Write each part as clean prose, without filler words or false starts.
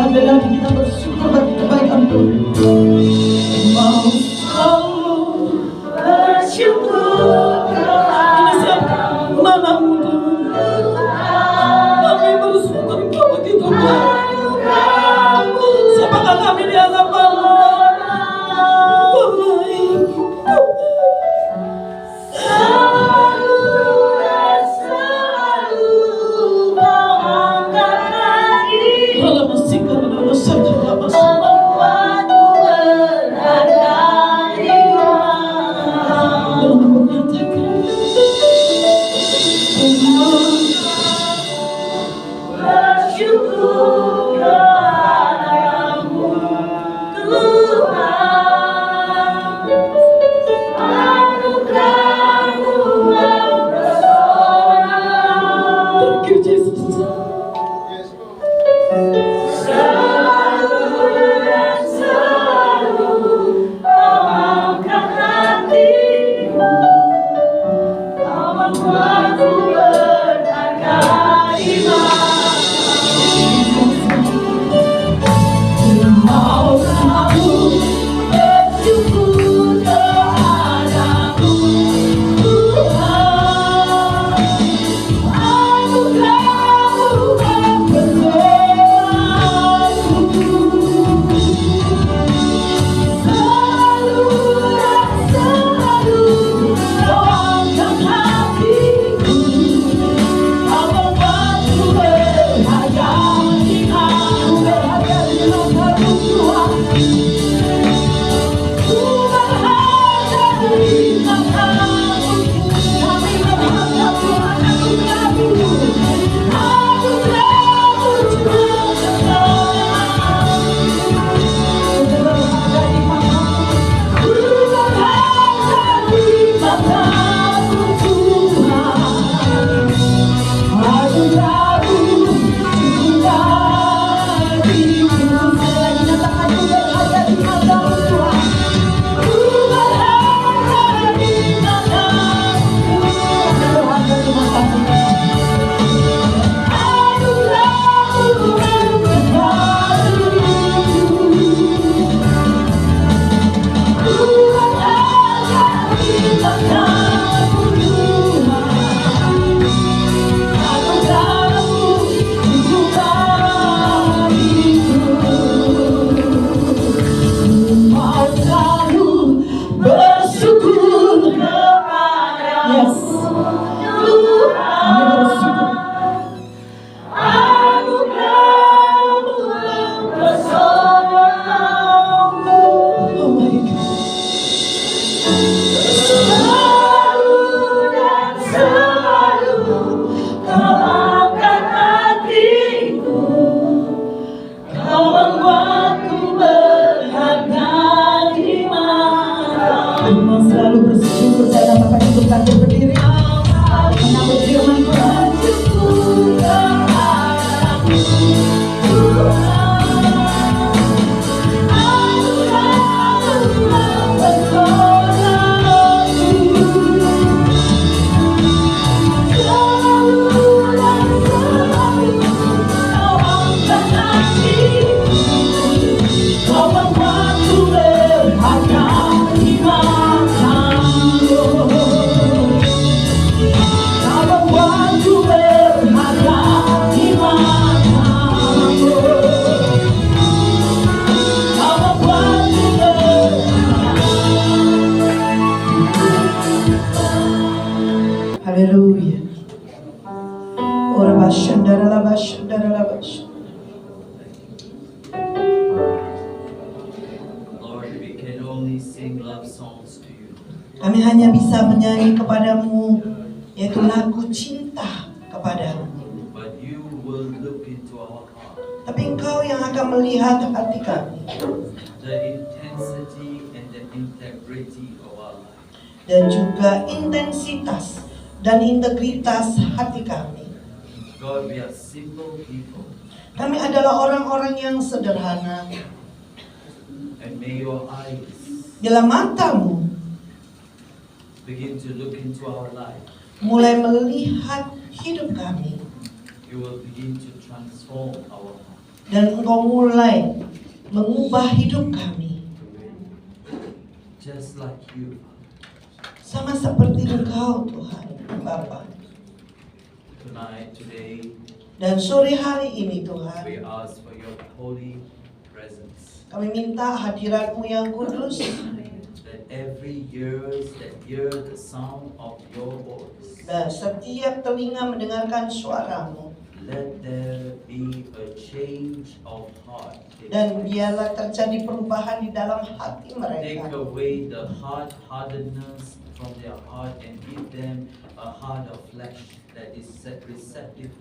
sekali lagi kita bersyukur bagi kebaikan Tuhan. Mau selalu bersyukur. Ini siapa? Namamu Tuhan. Kami bersyukur Engkau begitu baik. Siapakah kami di hadapan-Mu? Kau baik. Haleluya. Ora bashandara la bashandara la bashandara. Lord, we can only sing love songs to you. Kami hanya bisa menyanyi kepadamu, yaitu lagu cinta kepadamu. But you will look into our heart. Tapi Engkau yang akan melihat hati kami. The intensity and the integrity of our life. Dan juga intensitas dan integritas hati kami. God, we are simple people. Kami adalah orang-orang yang sederhana. And may your eyes Bila matamu begin to look into our life. mulai melihat hidup kami, You will begin to transform our heart. Dan Engkau mulai mengubah hidup kami. Just like you. Sama seperti Engkau Tuhan, Bapa. Tonight, today, Dan sore hari ini Tuhan, we ask for your holy presence. kami minta hadirat-Mu yang kudus. That every ears that hear the sound of your voice, Dan setiap telinga mendengarkan suara-Mu. let there be a change of heart. Dan biarlah terjadi perubahan di dalam hati Take mereka. away the hardness from their heart and give them a heart of flesh that is receptive.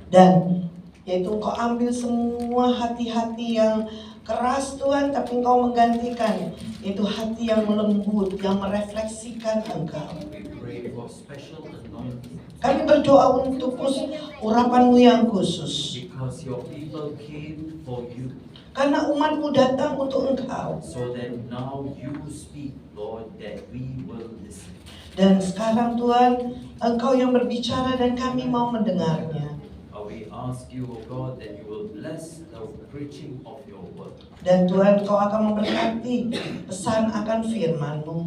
Dan yaitu Engkau ambil semua hati-hati yang keras Tuhan, tapi Engkau menggantikan itu hati yang lembut, yang merefleksikan Engkau. We pray for special anointing Kami berdoa untuk urapan-Mu yang khusus. because your people came for you. Karena umat-Mu datang untuk Engkau. So that now you speak, Lord, that we will listen. Dan sekarang Tuhan, Engkau yang berbicara dan kami mau mendengarnya. We ask you, O God, that you will bless the preaching of your word. Dan Tuhan, Engkau akan memberkati pesan akan firman-Mu.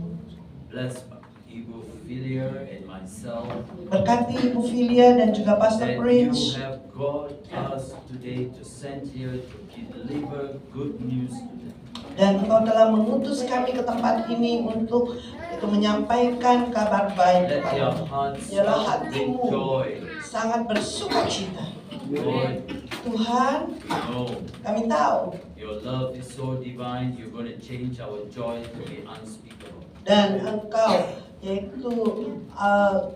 Bless Ibu Filia and myself. Berkati Ibu Filia dan juga Pastor That you Prince. have got us today to send here to deliver good news to them. Dan Engkau telah mengutus kami ke tempat ini untuk itu menyampaikan kabar baik Let kepada your hearts Biarlah with hatimu joy. sangat bersukacita. Lord, Tuhan, we know kami tahu your love is so divine, you're going to change our joy to be unspeakable. dan Engkau yaitu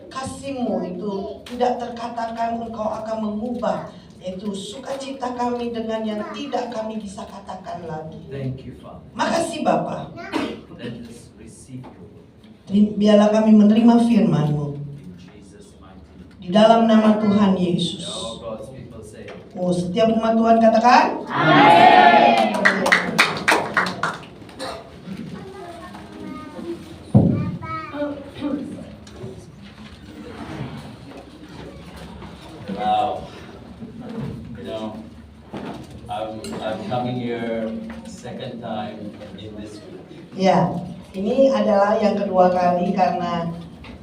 kasih-Mu itu tidak terkatakan. Engkau akan mengubah yaitu sukacita kami dengan yang tidak kami bisa katakan lagi. Thank you, Father. Makasih Bapa. Let us receive your word Biarlah kami menerima firman-Mu in Jesus' mighty name. di dalam nama Tuhan Yesus. All God's people say, Oh, setiap umat Tuhan katakan wow. You know, I'm coming here second time in this week. Ya, ini adalah yang kedua kali karena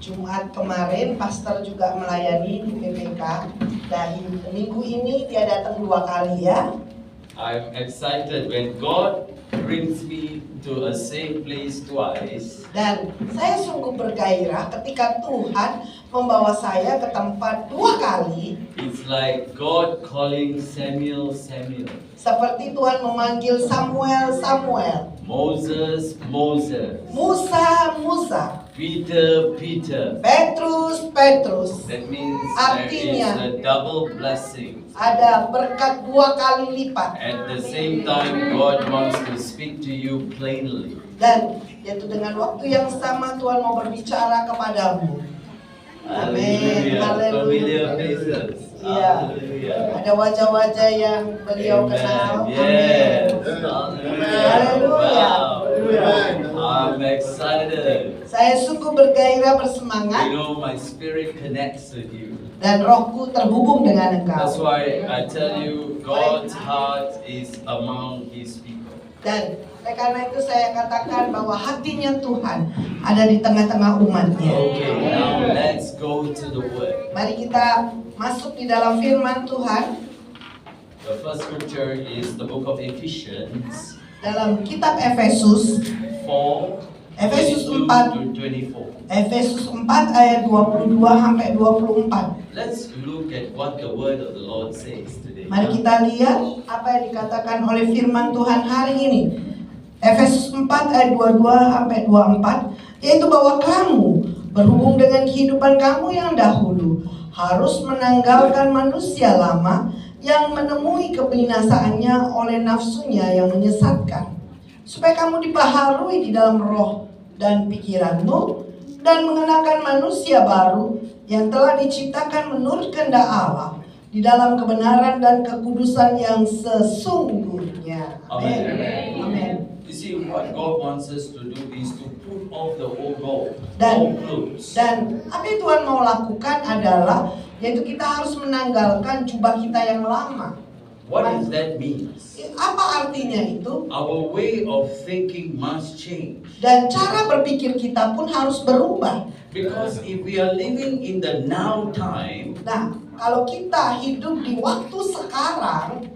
Jumat kemarin pastor juga melayani di PPK. Dan minggu ini dia datang 2 kali ya. I'm excited when God brings me to a safe place twice. Dan saya sungguh bergairah ketika Tuhan membawa saya ke tempat 2 kali. It's like God calling Samuel, Samuel. Seperti Tuhan memanggil Samuel, Samuel. Moses, Moses. Musa, Musa. Peter, Peter. Petrus, Petrus. That means Artinya, there is a double blessing. ada berkat 2 kali lipat. At the same time, God wants to speak to you plainly. Dan yaitu dengan waktu yang sama Tuhan mau berbicara kepadamu. Amin. Hallelujah. Familiar Haleluya. faces. Iya. Hallelujah. Ada wajah-wajah yang beliau kenal. Amen. Yes. Haleluya. Hallelujah. Wow. I'm excited. Saya sungguh bergairah, bersemangat, You know, my spirit connects with you. dan rohku terhubung dengan That's engkau. why I tell you, God's heart is among His people. Dan oleh karena itu saya katakan bahwa hatinya Tuhan ada di tengah-tengah umatnya. Okay, now let's go to the Word. Mari kita masuk di dalam firman Tuhan The first scripture is the book of Ephesians dalam kitab Efesus 4, Efesus 22 4. to 24. Efesus 4 ayat 22 sampai 24. Let's look at what the word of the Lord says today. Mari kita lihat apa yang dikatakan oleh firman Tuhan hari ini. Efesus 4 ayat 22 sampai 24, yaitu bahwa kamu berhubung dengan kehidupan kamu yang dahulu harus menanggalkan manusia lama yang menemui kebinasaannya oleh nafsunya yang menyesatkan, supaya kamu dibaharui di dalam roh dan pikiranmu dan mengenakan manusia baru yang telah diciptakan menurut kehendak Allah di dalam kebenaran dan kekudusan yang sesungguhnya. Amin. Amin. You see, what God wants us to do is to put off the old gold, Dan- old clothes. Dan apa yang Tuhan mau lakukan adalah yaitu kita harus menanggalkan jubah kita yang lama. What does that mean? Apa artinya itu? Our way of thinking must change. Dan cara berpikir kita pun harus berubah. Because if we are living in the now time, Nah, kalau kita hidup di waktu sekarang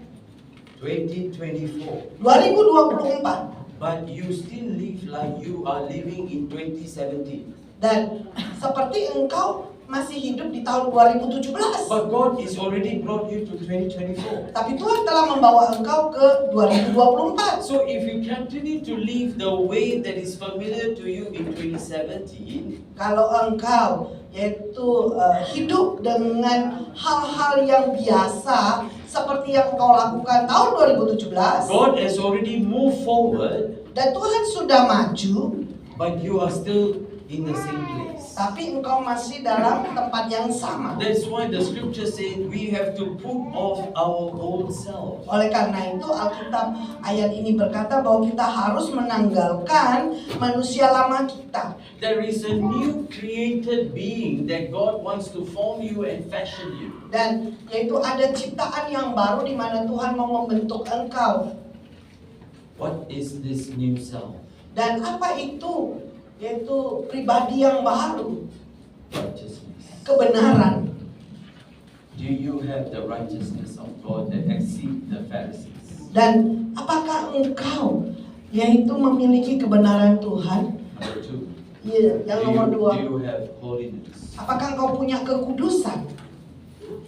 2024, 2024 but you still live like you are living in 2017. dan seperti engkau masih hidup di tahun 2017, But God is already brought you to 2024. tapi Tuhan telah membawa engkau ke 2024. So if you continue to live the way that is familiar to you in 2017, Kalau engkau yaitu hidup dengan hal-hal yang biasa seperti yang engkau lakukan tahun 2017, God has already moved forward, dan Tuhan sudah maju, but you are still in the same place. tapi engkau masih dalam tempat yang sama. That's why the scripture says we have to put off our old self. Oleh karena itu Alkitab ayat ini berkata bahwa kita harus menanggalkan manusia lama kita. There is a new created being that God wants to form you and fashion you. Dan yaitu ada ciptaan yang baru di mana Tuhan mau membentuk engkau. What is this new self? Dan apa itu? Yaitu pribadi yang baru, Righteousness. kebenaran. Do you have the righteousness of God that exceeds the Pharisees? Dan apakah engkau yaitu memiliki kebenaran Tuhan? Number two. Iya, yang nomor Do dua. you have holiness? Apakah engkau punya kekudusan?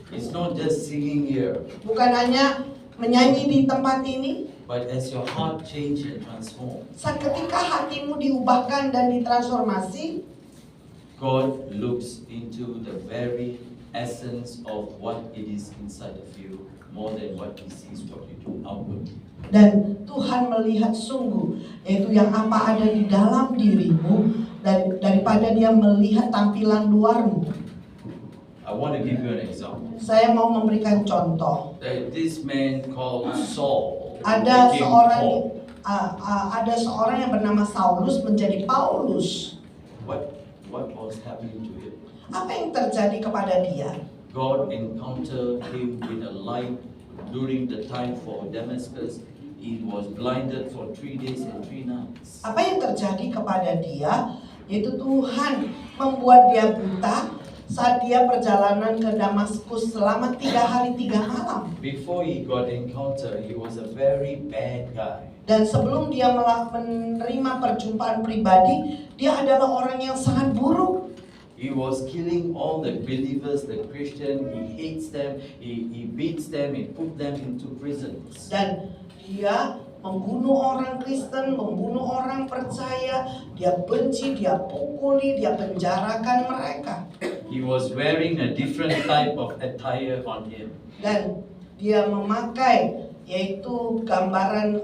It's not just singing here, Bukan hanya menyanyi di tempat ini, but as your heart change and transform, saat ketika hatimu diubahkan dan ditransformasi, God looks into the very essence of what it is inside of you more than what He sees what you do outwardly. dan Tuhan melihat sungguh yaitu yang apa ada di dalam dirimu daripada Dia melihat tampilan luarmu. I want to give you an example. Saya mau memberikan contoh. That this man called Saul Ada became seorang Paul. ada seorang yang bernama Saulus menjadi Paulus. What was happening to him? Apa yang terjadi kepada dia? God encountered him with a light during the time for Damascus. He was blinded for 3 days and 3 nights. Apa yang terjadi kepada dia? Yaitu Tuhan membuat dia buta saat dia perjalanan ke Damaskus selama 3 hari 3 malam. Before he got encounter, he was a very bad guy. Dan sebelum dia menerima perjumpaan pribadi, dia adalah orang yang sangat buruk. He was killing all the believers, the Christian. He hates them. He beats them. He put them into prisons. Dan dia membunuh orang Kristen, membunuh orang percaya, dia benci, dia pukuli, dia penjarakan mereka. He was wearing a different type of attire on him. Dan dia memakai yaitu gambaran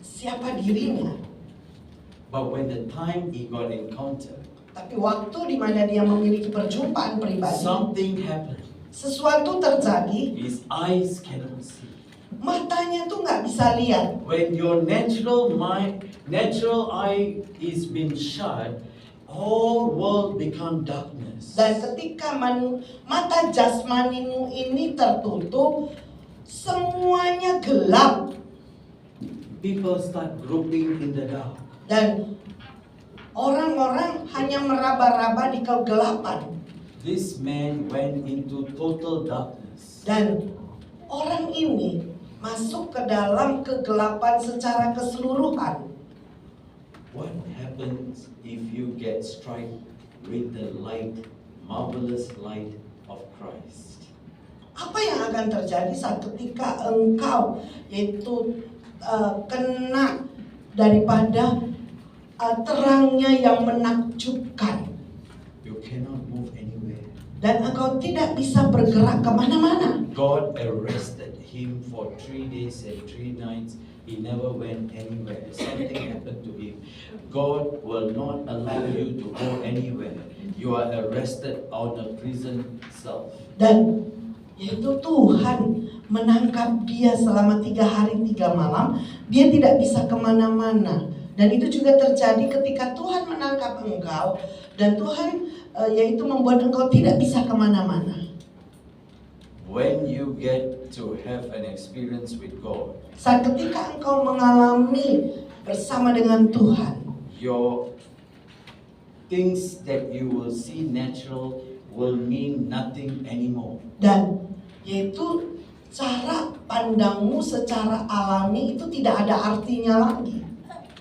siapa dirinya. But when the time he got encounter, Tapi waktu di mana dia memiliki perjumpaan pribadi, something happened. sesuatu terjadi, His eyes cannot see. matanya tuh nggak bisa lihat. When your natural eye is been shut, all world become darkness. Dan ketika mata jasmanimu ini tertutup, semuanya gelap. People start groping in the dark. Dan orang-orang hanya meraba-raba di kegelapan. This man went into total darkness. Dan orang ini masuk ke dalam kegelapan secara keseluruhan. What happens if you get struck with the light, marvelous light of Christ? Apa yang akan terjadi saat ketika engkau yaitu kena daripada terangnya yang menakjubkan, You cannot move anywhere. dan engkau tidak bisa bergerak kemana-mana. God arrested him for 3 days and 3 nights. He never went anywhere. Something happened to him. God will not allow you to go anywhere. You are arrested on a prison cell. Dan yaitu Tuhan menangkap dia selama 3 hari 3 malam. Dia tidak bisa kemana-mana. Dan itu juga terjadi ketika Tuhan menangkap engkau. Dan Tuhan yaitu membuat engkau tidak bisa kemana-mana. when you get to have an experience with God, Saat ketika engkau mengalami bersama dengan Tuhan, your things that you will see natural will mean nothing anymore. dan yaitu cara pandangmu secara alami itu tidak ada artinya lagi.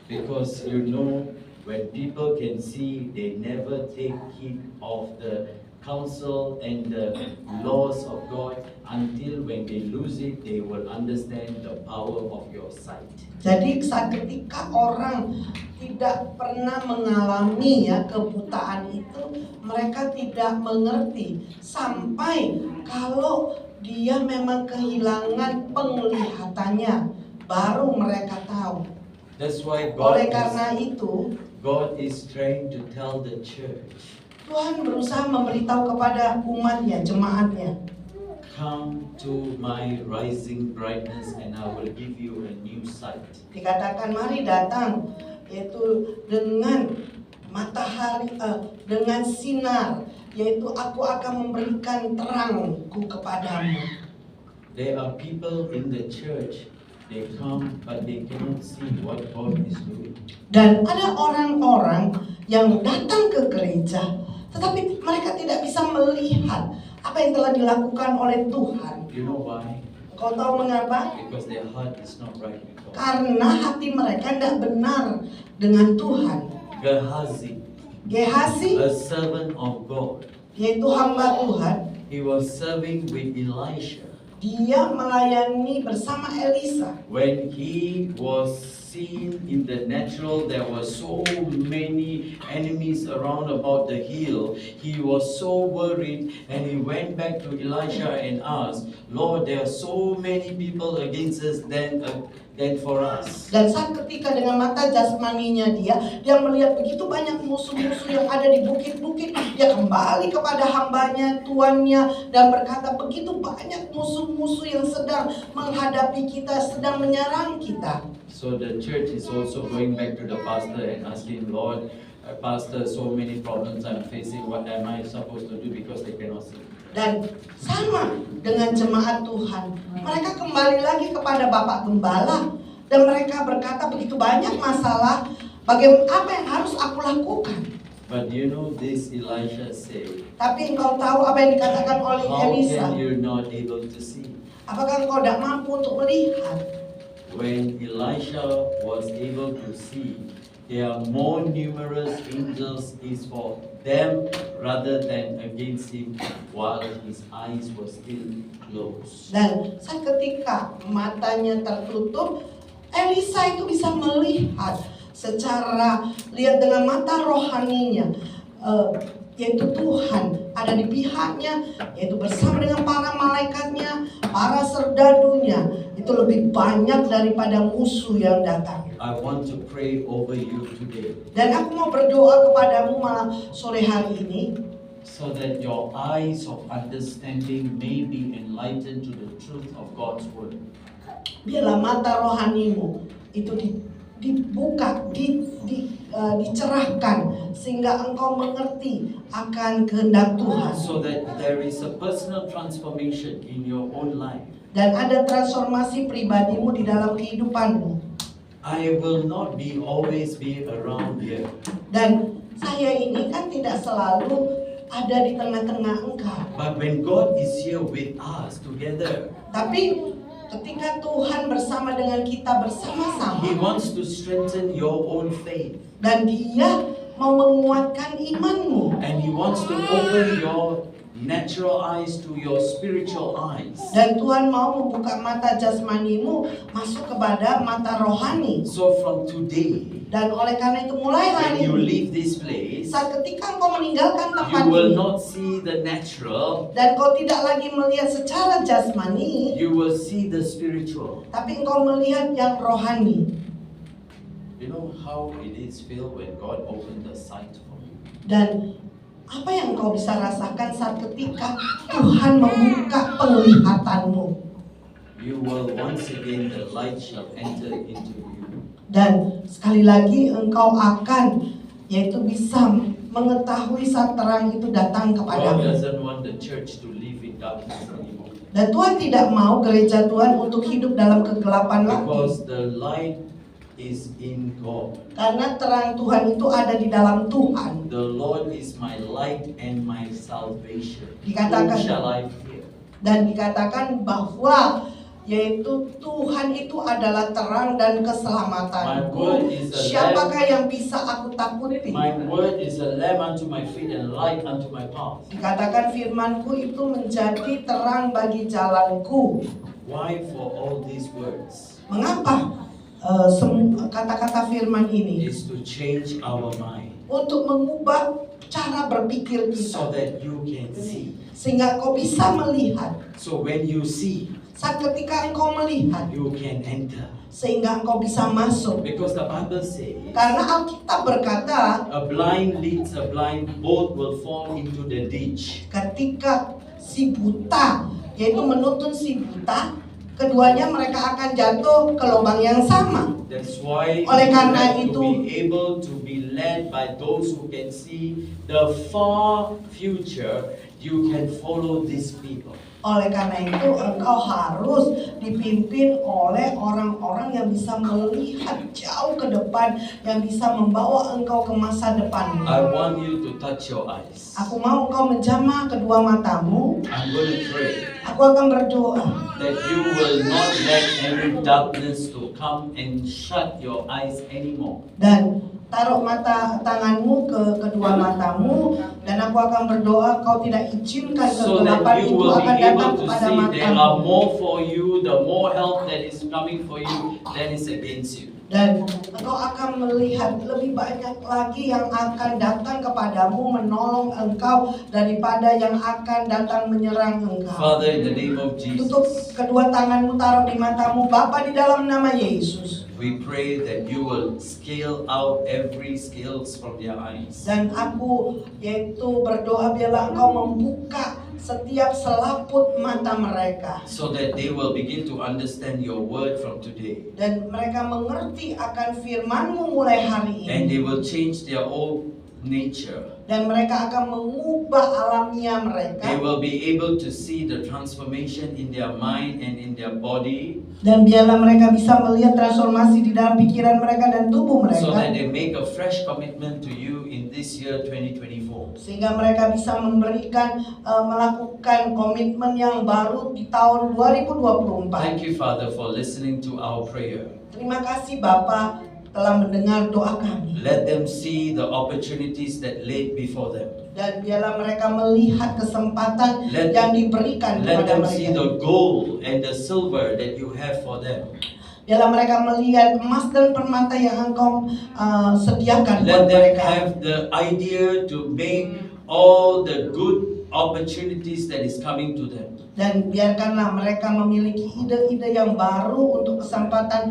Because you know, when people can see, they never take heed of the counsel and the laws of God until when they lose it, they will understand the power of your sight. Jadi saat ketika orang tidak pernah mengalami ya kebutaan itu, mereka tidak mengerti sampai kalau dia memang kehilangan penglihatannya, baru mereka tahu. That's why Oleh karena itu, God is trying to tell the church, Tuhan berusaha memberitahu kepada umatnya, jemaatnya, come to my rising brightness and I will give you a new sight. dikatakan mari datang, yaitu dengan matahari, dengan sinar, yaitu aku akan memberikan terangku kepadamu. There are people in the church, they come but they cannot see what God is doing. Dan ada orang-orang yang datang ke gereja, tetapi mereka tidak bisa melihat apa yang telah dilakukan oleh Tuhan. You know why? Kau tahu mengapa? Because their heart is not right with God. Karena hati mereka tidak benar dengan Tuhan. Gehazi, a servant of God, yaitu hamba Tuhan, he was serving with Elisha. dia melayani bersama Elisa. When he was seen in the natural, there were so many enemies around about the hill. He was so worried and he went back to Elisha and asked, Lord, there are so many people against us than for us. Dan saat ketika dengan mata jasmaninya dia melihat begitu banyak musuh-musuh yang ada di bukit-bukit, dia kembali kepada hambanya, tuannya, dan berkata, begitu banyak musuh-musuh yang sedang menghadapi kita, sedang menyerang kita. So the church is also going back to the pastor and asking, Lord, Pastor, so many problems I'm facing, what am I supposed to do because they cannot see? Dan sama dengan jemaat Tuhan, mereka kembali lagi kepada Bapak Gembala dan mereka berkata, begitu banyak masalah, bagaimana apa yang harus aku lakukan? But you know this Elisha said, Tapi engkau tahu apa yang dikatakan oleh how Elisa? can you not able to see? Apakah engkau tidak mampu untuk melihat? When Elisha was able to see, there are more numerous angels is for them rather than against him while his eyes were still closed. Dan saat ketika matanya tertutup, Elisa itu bisa melihat secara lihat dengan mata rohaninya, yaitu Tuhan ada di pihaknya, yaitu bersama dengan para malaikatnya, para serdadunya, itu lebih banyak daripada musuh yang datang. I want to pray over you today Dan aku mau berdoa kepadamu malam sore hari ini, so that your eyes of understanding may be enlightened to the truth of God's word. biarlah mata rohanimu itu dibuka, dicerahkan sehingga engkau mengerti akan kehendak Tuhan. So that there is a personal transformation in your own life. Dan ada transformasi pribadimu di dalam kehidupanmu. I will not always be around here. Dan saya ini kan tidak selalu ada di tengah-tengah engkau. But when God is here with us together, Tapi ketika Tuhan bersama dengan kita bersama-sama, He wants to strengthen your own faith. dan Dia mau menguatkan imanmu, And He wants to open your natural eyes to your spiritual eyes. dan Tuhan mau membuka mata jasmanimu masuk kepada mata rohani. So from today, Dan oleh karena itu mulai when hari you ini, leave this place, saat ketika engkau meninggalkan tempat you will ini, not see the natural, dan kau tidak lagi melihat secara jasmani, you will see the spiritual. tapi engkau melihat yang rohani. You know how it is feel when God opened the sight for you. Dan apa yang engkau bisa rasakan saat ketika Tuhan membuka penglihatanmu, You will once again, the light shall enter into you. dan sekali lagi engkau akan yaitu bisa mengetahui saat terang itu datang God kepadamu. doesn't want the church to live in darkness anymore. Dan Tuhan tidak mau gereja Tuhan untuk hidup dalam kegelapan lagi. Because the light is in God. Karena terang Tuhan itu ada di dalam Tuhan. The Lord is my light and my salvation. Whom Dikatakan, shall I fear? dan dikatakan bahwa yaitu Tuhan itu adalah terang dan My keselamatanku. word is a Siapakah yang bisa aku takuti? My word is a lamp unto my feet and a light unto my path. Dikatakan firmanku itu menjadi terang bagi jalanku. Why for all these words? Mengapa kata-kata firman ini? Is to change our mind Untuk mengubah cara berpikir so kita. that you can see. Sehingga kau bisa melihat. So when you see, Saat ketika engkau melihat, you can enter. sehingga engkau bisa masuk. Because the Bible says, Karena Alkitab berkata, a blind leads a blind, both will fall into the ditch. ketika si buta, yaitu menuntun si buta, keduanya mereka akan jatuh ke lubang yang sama. That's why Oleh you karena have to itu, be able to be led by those who can see the far future. You can follow these people. oleh karena itu engkau harus dipimpin oleh orang-orang yang bisa melihat jauh ke depan, yang bisa membawa engkau ke masa depan. I want you to touch your eyes. Aku mau engkau menjamah kedua matamu. I'm going to pray Aku akan berdoa that you will not let any darkness to come and shut your eyes anymore. dan taruh tanganmu ke kedua matamu, dan aku akan berdoa kau tidak izinkan So kegelapan that you itu will be akan datang able to kepada see there are matamu. more for you, the more help that is coming for you than is against you. Dan engkau akan melihat lebih banyak lagi yang akan datang kepadamu menolong engkau daripada yang akan datang menyerang engkau. Father, in the name of Tutup Jesus, kedua tanganmu, taruh di matamu, Bapa, di dalam nama Yesus. we pray that you will scale out every scales from their eyes. Dan aku yaitu berdoa biarlah engkau membuka setiap selaput mata mereka, So that they will begin to understand your word from today. dan mereka mengerti akan firman-Mu mulai hari And ini, they will change their old nature. dan mereka akan mengubah alamiah They mereka, will be able to see the transformation in their mind and in their body, dan biarlah mereka bisa melihat transformasi di dalam pikiran mereka dan tubuh so that mereka, they make a fresh commitment to you in this year 2024. sehingga mereka bisa melakukan komitmen yang baru di tahun 2024. Thank you, Father, for listening to our prayer. Terima kasih Bapa telah mendengar doa kami. Let them see the opportunities that laid before them. Dan biarlah mereka melihat kesempatan Let- yang diberikan Let kepada them see mereka. the gold and the silver that you have for them. Biarlah mereka melihat emas dan permata yang engkau sediakan Let buat them mereka. have the idea to make all the good opportunities that is coming to them. Dan biarkanlah mereka memiliki ide-ide yang baru untuk kesempatan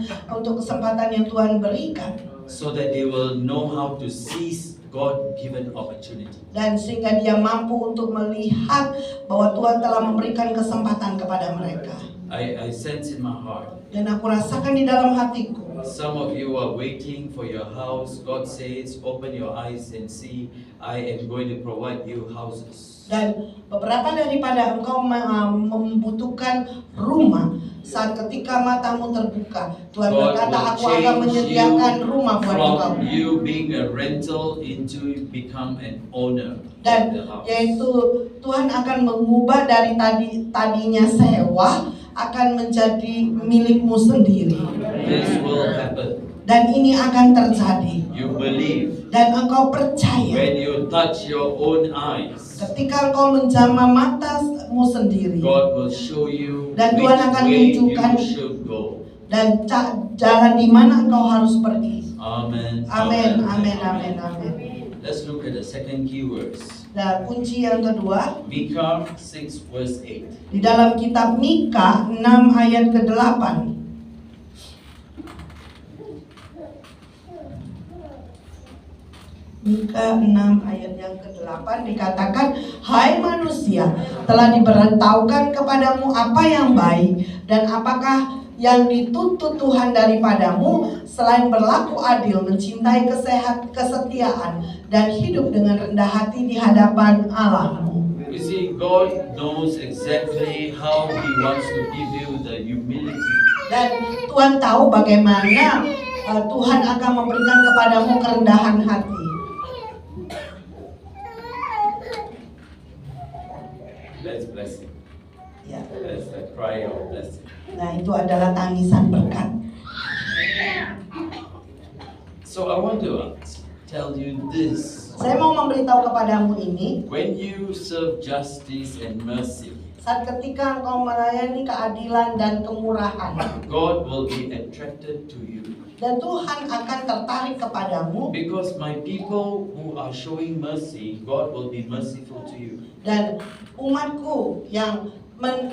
yang Tuhan berikan. So that they will know how to seize God-given opportunity. Dan sehingga dia mampu untuk melihat bahwa Tuhan telah memberikan kesempatan kepada mereka. I sense in my heart, Dan aku rasakan di dalam hatiku, some of you are waiting for your house. God says, open your eyes and see, I am going to provide you houses. dan beberapa daripada engkau membutuhkan rumah. Saat ketika matamu terbuka, Tuhan God berkata, will aku akan change menyediakan rumah buat engkau. from you being a rental into become an owner of Dan the house. yaitu Tuhan akan mengubah dari tadinya sewa akan menjadi milikmu sendiri. This will happen. Dan ini akan terjadi. You believe. Dan engkau percaya When you touch your own eyes, ketika engkau menjamah matamu sendiri, God will show you Dan which Tuhan akan way tunjukkan you should go. dan jalan di mana engkau harus pergi. Amen. Amin, amin, amin, amin. Let's look at the second key verse. Dan kunci yang kedua Micah 6 verse 8. di dalam kitab Mika 6 ayat ke-8. Mika 6 ayat yang ke-8 dikatakan, hai manusia, telah diberitahukan kepadamu apa yang baik dan apakah yang dituntut Tuhan daripadamu selain berlaku adil, mencintai kesetiaan dan hidup dengan rendah hati di hadapan Allahmu. You You see, God knows exactly how He wants to give you the humility. Dan Tuhan tahu bagaimana Tuhan akan memberikan kepadamu kerendahan hati. That's blessing. Ya. That's the cry of blessing. Nah, itu adalah tangisan berkat. So I want to tell you this. Saya mau memberitahu kepadamu ini, When you serve justice and mercy, saat ketika engkau melayani keadilan dan kemurahan, God will be attracted to you. dan Tuhan akan tertarik kepadamu, Because my people who are showing mercy, God will be merciful to you. dan umatku yang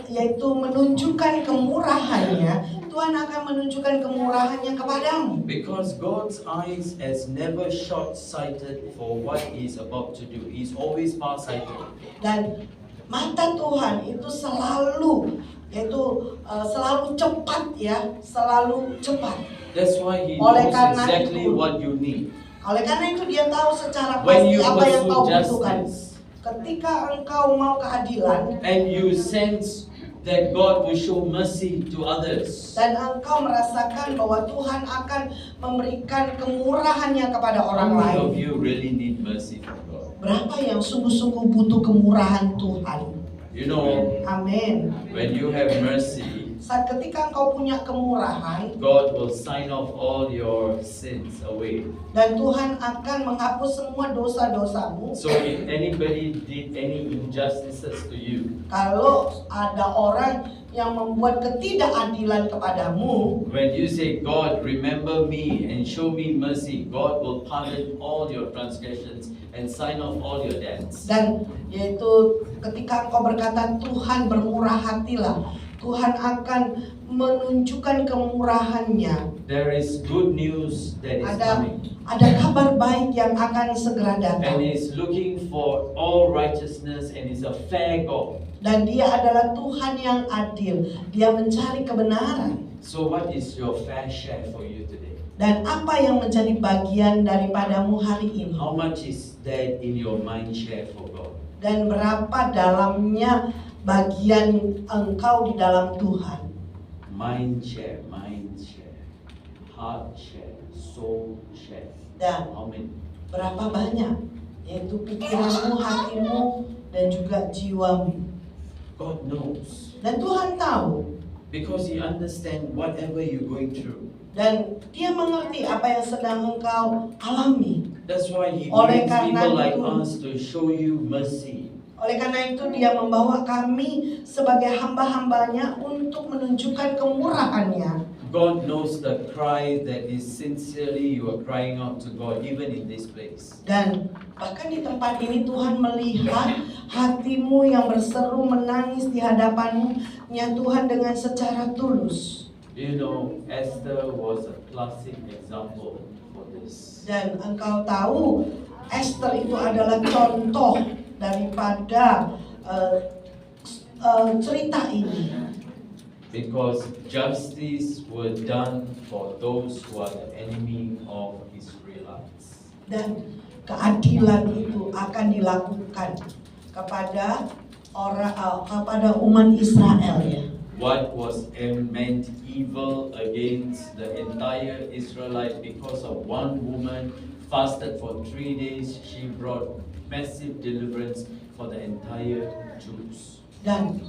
yaitu menunjukkan kemurahannya, Tuhan akan menunjukkan kemurahannya kepadamu. Because God's eyes is never short-sighted for what He is about to do. He's always far-sighted. Dan mata Tuhan itu selalu cepat ya, selalu cepat. That's why He Oleh knows karena exactly itu- what you need. Oleh karena itu dia tahu secara When pasti you apa yang kau pursue butuhkan. justice Ketika engkau mau keadilan and you sense that God will show mercy to others, dan engkau merasakan bahwa Tuhan akan memberikan kemurahannya kepada how orang many lain. of you really need mercy from God? Berapa yang sungguh-sungguh butuh kemurahan Tuhan? You know, Amin. when you have mercy, Saat ketika engkau punya kemurahan God will sign off all your sins away. dan Tuhan akan menghapus semua dosa-dosamu. So if anybody did any injustices to you, Kalau ada orang yang membuat ketidakadilan kepadamu, when you say, God, remember me and show me mercy, God will pardon all your transgressions and sign off all your debts. dan yaitu ketika engkau berkata Tuhan bermurah hatilah, Tuhan akan menunjukkan kemurahannya. There is good news that is coming. Ada kabar baik yang akan segera And datang. He's looking for all righteousness and is a fair God. Dan dia adalah Tuhan yang adil. Dia mencari kebenaran. So what is your fair share for you today? Dan apa yang menjadi bagian daripadamu hari ini? How much is that in your mind share for God? Dan berapa dalamnya bagian engkau di dalam Tuhan? Mind share, heart share, soul share. Dan How many? berapa banyak? Yaitu pikiranmu, hatimu, dan juga jiwamu. God knows. Dan Tuhan tahu. Because He understands whatever you're going through. Dan dia mengerti apa yang sedang engkau alami. That's why He Oleh brings karena people like itu- us to show you mercy. Oleh karena itu dia membawa kami sebagai hamba-hambanya untuk menunjukkan kemurahannya. God knows the cry that is sincerely you are crying out to God even in this place. Dan bahkan di tempat ini Tuhan melihat hatimu yang berseru menangis di hadapannya Tuhan dengan secara tulus. You know, Esther was a classic example for this. Dan engkau tahu Esther itu adalah contoh daripada cerita ini. Because justice was done for those who are the enemy of Israelites. Dan keadilan itu akan dilakukan kepada kepada umat Israel ya. What was meant evil against the entire Israelite because of one woman fasted for 3 days, she brought massive deliverance for the entire Jews. Dan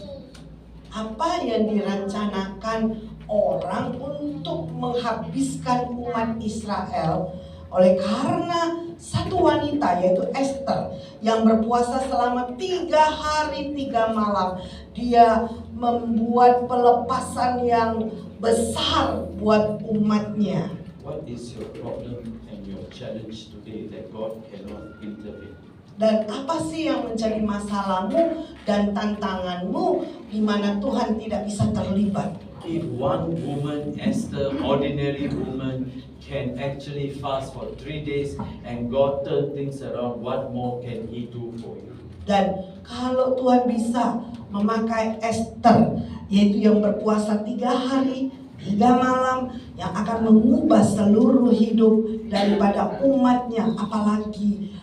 apa yang dirancanakan orang untuk menghabiskan umat Israel oleh karena satu wanita yaitu Esther yang berpuasa selama 3 hari 3 malam, dia membuat pelepasan yang besar buat umatnya. What is your problem and your challenge today that God cannot intervene? Dan apa sih yang menjadi masalahmu dan tantanganmu di mana Tuhan tidak bisa terlibat? If one woman, Esther, ordinary woman, can actually fast for 3 days and God turn things around, what more can He do for you? Dan kalau Tuhan bisa memakai Esther, yaitu yang berpuasa 3 hari 3 malam, yang akan mengubah seluruh hidup daripada umatnya, apalagi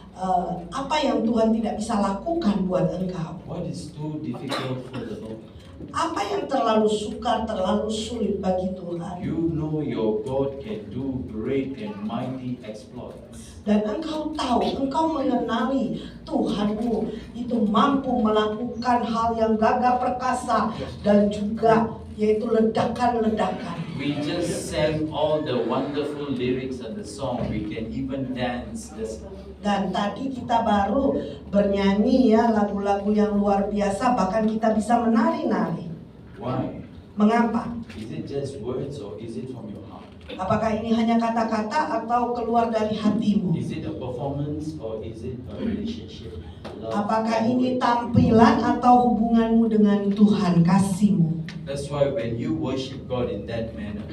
apa yang Tuhan tidak bisa lakukan buat engkau? What is too difficult for the Lord? Apa yang terlalu sukar, terlalu sulit bagi Tuhan? You know your God can do great and mighty exploits. Dan engkau tahu, engkau mengenali Tuhanmu itu mampu melakukan hal yang gagah perkasa dan juga yaitu ledakan-ledakan. We just sang all the wonderful lyrics of the song. We can even dance this. Dan tadi kita baru bernyanyi ya lagu-lagu yang luar biasa, bahkan kita bisa menari-nari. Why? Mengapa? Is it just words or is it from your heart? Apakah ini hanya kata-kata atau keluar dari hatimu? Is it a performance or is it a relationship? Love? Apakah ini tampilan atau hubunganmu dengan Tuhan, kasihmu? That's why when you worship God in that manner,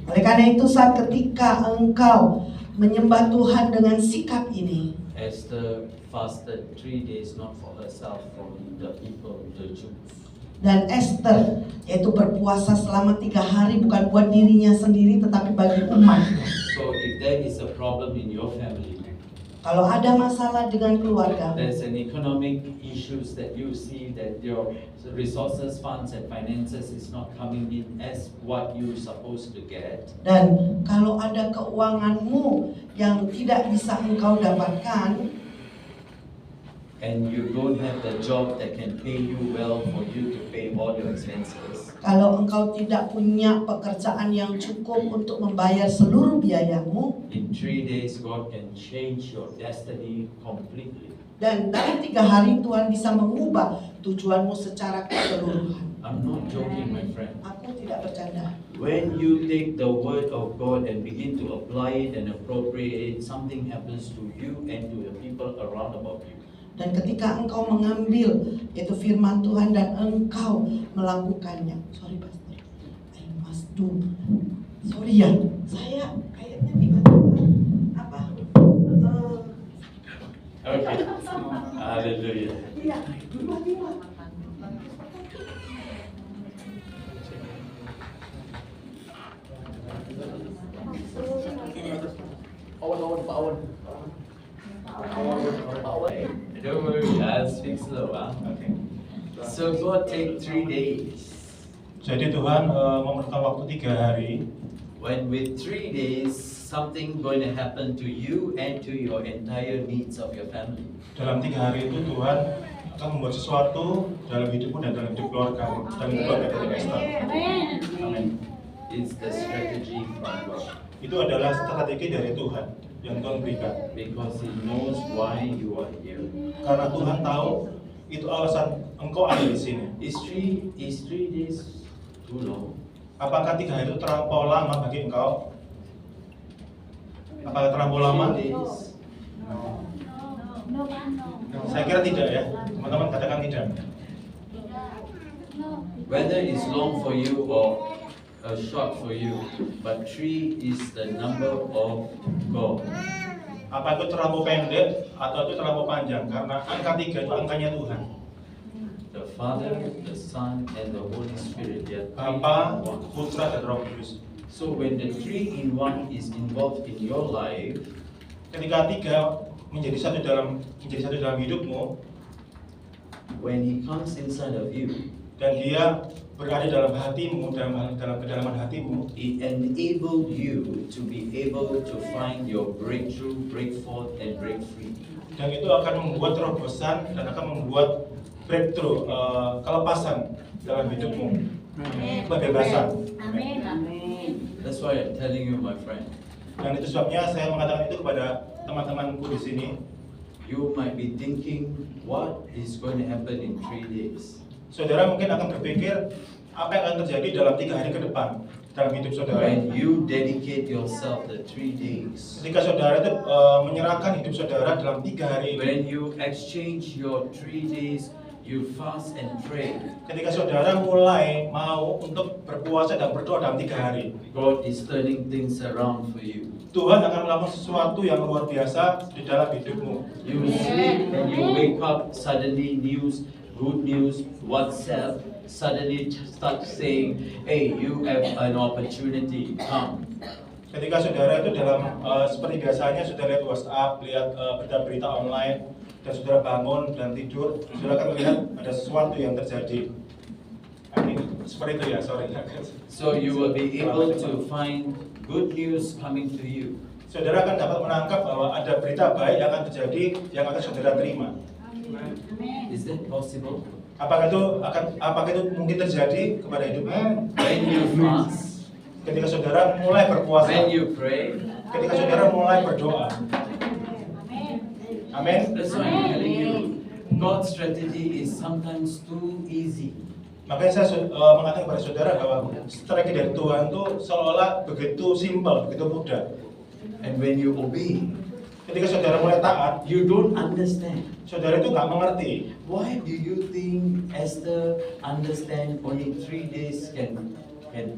Oleh karena itu saat ketika engkau menyembah Tuhan dengan sikap ini, Esther fasted 3 days not for herself, for the people, the Jews. dan Esther yaitu berpuasa selama 3 hari bukan buat dirinya sendiri tetapi bagi umat. So if there is a problem in your family, Kalau ada masalah dengan keluarga, there's an economic issues that you see that your resources, funds and finances is not coming in as what you supposed to get. dan kalau ada keuanganmu yang tidak bisa engkau dapatkan, And you don't have the job that can pay you well for you to pay all your expenses. kalau engkau tidak punya pekerjaan yang cukup untuk membayar seluruh biayamu, In 3 days, God can change your destiny completely. dan dalam 3 hari Tuhan bisa mengubah tujuanmu secara keseluruhan. I'm not joking, my friend. Aku tidak bercanda. When you take the word of God and begin to apply it and appropriate it, something happens to you and to the people around about you. Dan ketika engkau mengambil yaitu firman Tuhan dan engkau melakukannya, sorry pastor, I must do. Sorry ya, saya kayaknya tiba-tiba apa? Okay. Hallelujah. Iya, tiba-tiba. Don't worry, I'll speak slow. Okay. So God take 3 days. Jadi Tuhan memerlukan waktu 3 hari. When with 3 days, something going to happen to you and to your entire needs of your family. Dalam 3 hari itu Tuhan akan membuat sesuatu dalam hidupmu dan dalam hidup keluarga dan keluarga dari Esther. Amin. It's the strategy from God. Itu adalah strategi dari Tuhan yang Tuhan berikan. Because He knows why you are here. Karena Tuhan tahu itu alasan engkau ada di sini. Is 3 days too long? Apakah 3 hari itu terlampau lama bagi engkau? Apakah terlampau lama? 3 days. Saya kira tidak ya. Teman-teman katakan tidak. Whether it's long for you or short for you, but 3 is the number of God. Apa itu terlampau pendek atau itu terlampau panjang? Karena angka 3 itu angkanya Tuhan. The Father, the Son, and the Holy Spirit, they are 3 Bapa, in 1. Putra dan Roh Kudus. So when the 3 in 1 is involved in your life, Ketika 3 menjadi satu dalam hidupmu, when He comes inside of you, dan dia berada dalam hatimu, dalam kedalaman hatimu, It enabled you to be able to find your breakthrough, break forth, and break free. dan itu akan membuat terobosan dan akan membuat breakthrough, kelepasan dalam hidupmu, kebebasan. That's why I'm telling you, my friend, Dan itu sebabnya saya mengatakan itu kepada teman-temanku di sini. you might be thinking, what is going to happen in 3 days? Saudara mungkin akan berpikir apa yang akan terjadi dalam 3 hari ke depan dalam hidup saudara. When you dedicate yourself the 3 days, Ketika saudara itu menyerahkan hidup saudara dalam 3 hari ini. when you exchange your 3 days, you fast and pray, Ketika saudara mulai mau untuk berpuasa dan berdoa dalam 3 hari, God is turning things around for you. Tuhan akan melakukan sesuatu yang luar biasa di dalam hidupmu. You sleep and you wake up, suddenly news, good news, WhatsApp, suddenly start saying, hey, you have an opportunity, come. Ketika saudara itu dalam seperti biasanya sudah lihat WhatsApp, lihat berita-berita online, dan saudara bangun dan tidur, saudara akan melihat ada sesuatu yang terjadi. Seperti itu ya, sorry. So you will be able to find good news coming to you. Saudara akan dapat menangkap bahwa ada berita baik yang akan terjadi, yang akan saudara terima. Is that possible? Apakah itu mungkin terjadi kepada hidupmu? When you fast, Ketika saudara mulai berpuasa, when you pray, ketika saudara mulai berdoa. Amin. that's why I'm telling you, God's strategy is sometimes too easy. Makanya saya mengatakan kepada saudara bahwa strategi dari Tuhan itu seolah begitu simpel, begitu mudah. And when you obey, Ketika saudara mulai taat, you don't understand. saudara itu nggak mengerti. Why do you think Esther understand only 3 days can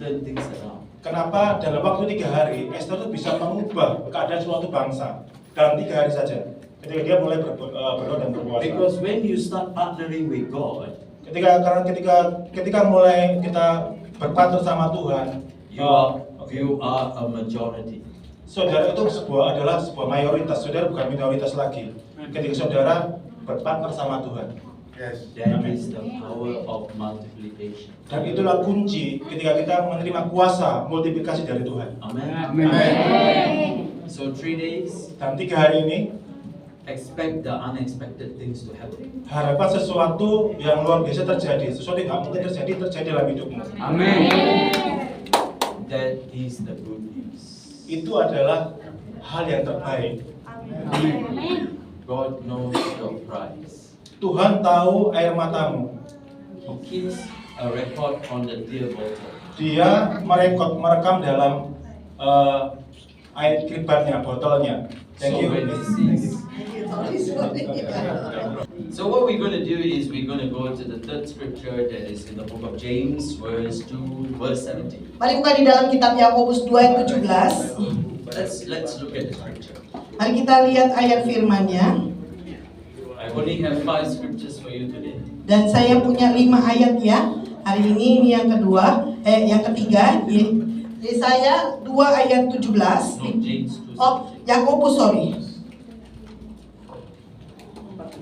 turn things around? Kenapa dalam waktu 3 hari Esther itu bisa mengubah keadaan suatu bangsa dalam 3 hari saja? Ketika dia mulai berdoa dan berpuasa. Because when you start partnering with God, Ketika mulai kita berpatut sama Tuhan, you are a majority. saudara itu adalah sebuah mayoritas. Saudara bukan minoritas lagi. Ketika saudara berpartner sama Tuhan. That is the power of multiplication. Dan itulah kunci ketika kita menerima kuasa multiplikasi dari Tuhan. Amen. Amen. So 3 days, Dalam 3 hari ini, expect the unexpected things to happen. harapkan sesuatu yang luar biasa terjadi. Sesuatu yang nggak mungkin terjadi dalam hidupmu. Amen. That is the good news. Itu adalah hal yang terbaik. God knows your price. Tuhan tahu air matamu. He keeps a record on the tear bottle. Dia merekam dalam air kiribatnya, botolnya. Thank So you. when he sees. So what we're going to do is we're going to go to the third scripture that is in the book of James, verse 17. Mari buka di dalam kitab Yakobus 2 ayat 17. Let's look at the scripture. Mari kita lihat ayat firman-Nya. I only have 5 scriptures for you today. Dan saya punya 5 ayat ya. Hari ini yang ketiga. Yesaya 2 ayat 17. No, James 2. Oh, Yakobus, sorry.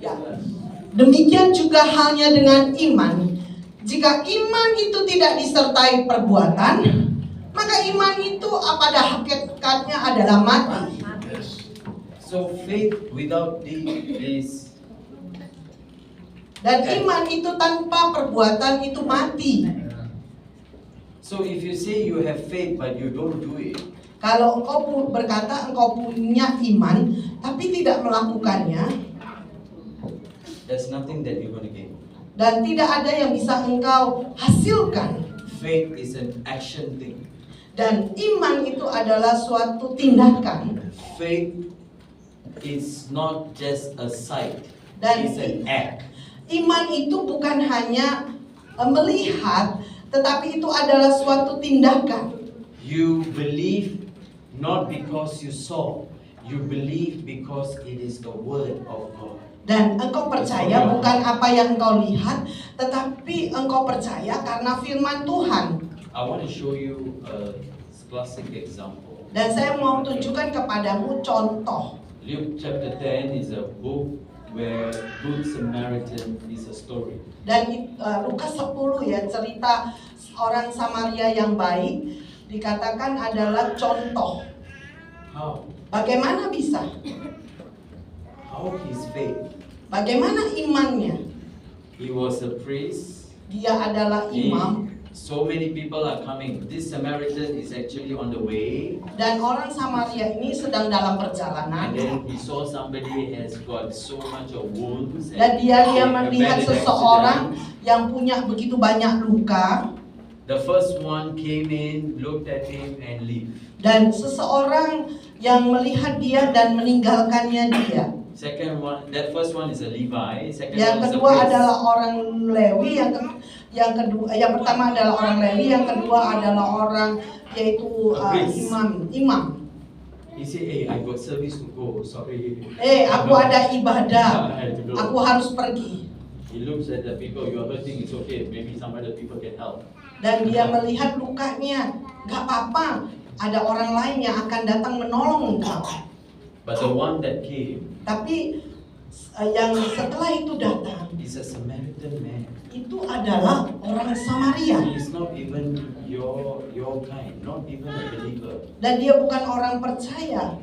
Ya. Demikian juga halnya dengan iman. Jika iman itu tidak disertai perbuatan, maka iman itu pada hakikatnya adalah mati. So faith without deed is. Dan iman itu tanpa perbuatan itu mati. So if you say you have faith but you don't do it, Kalau engkau berkata engkau punya iman tapi tidak melakukannya, there's nothing that you're going to gain. dan tidak ada yang bisa engkau hasilkan. Faith is an action thing. Dan iman itu adalah suatu tindakan. Faith is not just a sight, Dan it's an act. iman itu bukan hanya melihat, tetapi itu adalah suatu tindakan. You believe not because you saw, you believe because it is the word of God. Dan engkau percaya bukan apa yang engkau lihat, tetapi engkau percaya karena firman Tuhan. I want to show you a classic example. Dan saya mau tunjukkan kepadamu contoh. Luke chapter 10 is a book where Good Samaritan is a story. Dan Lukas 10 ya, cerita orang Samaria yang baik dikatakan adalah contoh. How? Bagaimana bisa? How his faith? Bagaimana imannya? He was a priest. Dia adalah imam. So many people are coming. This Samaritan is actually on the way. Dan orang Samaria ini sedang dalam And perjalanan. then he saw somebody has got so much of wounds. Dan dia a melihat bad seseorang accident. yang punya begitu banyak luka. The first one came in, looked at him and leave. Dan seseorang yang melihat dia dan meninggalkannya dia. Second one, that first one is a Levi. Second Yang one is a kedua priest. adalah orang Lewi, yang pertama adalah orang Lewi, yang kedua adalah orang yaitu imam. He said, "Hey, I got service to go. Sorry." Aku ada ibadah, I had to go. aku harus pergi. He looks at the people. You are hurting. It's okay. Maybe some other people can help. Dan dia melihat lukanya, gak apa-apa, ada orang lain yang akan datang menolong engkau. But the one that came Tapi yang setelah itu datang, is a Samaritan man. itu adalah orang Samaria. He is not even your kind, not even a believer. Dan dia bukan orang percaya,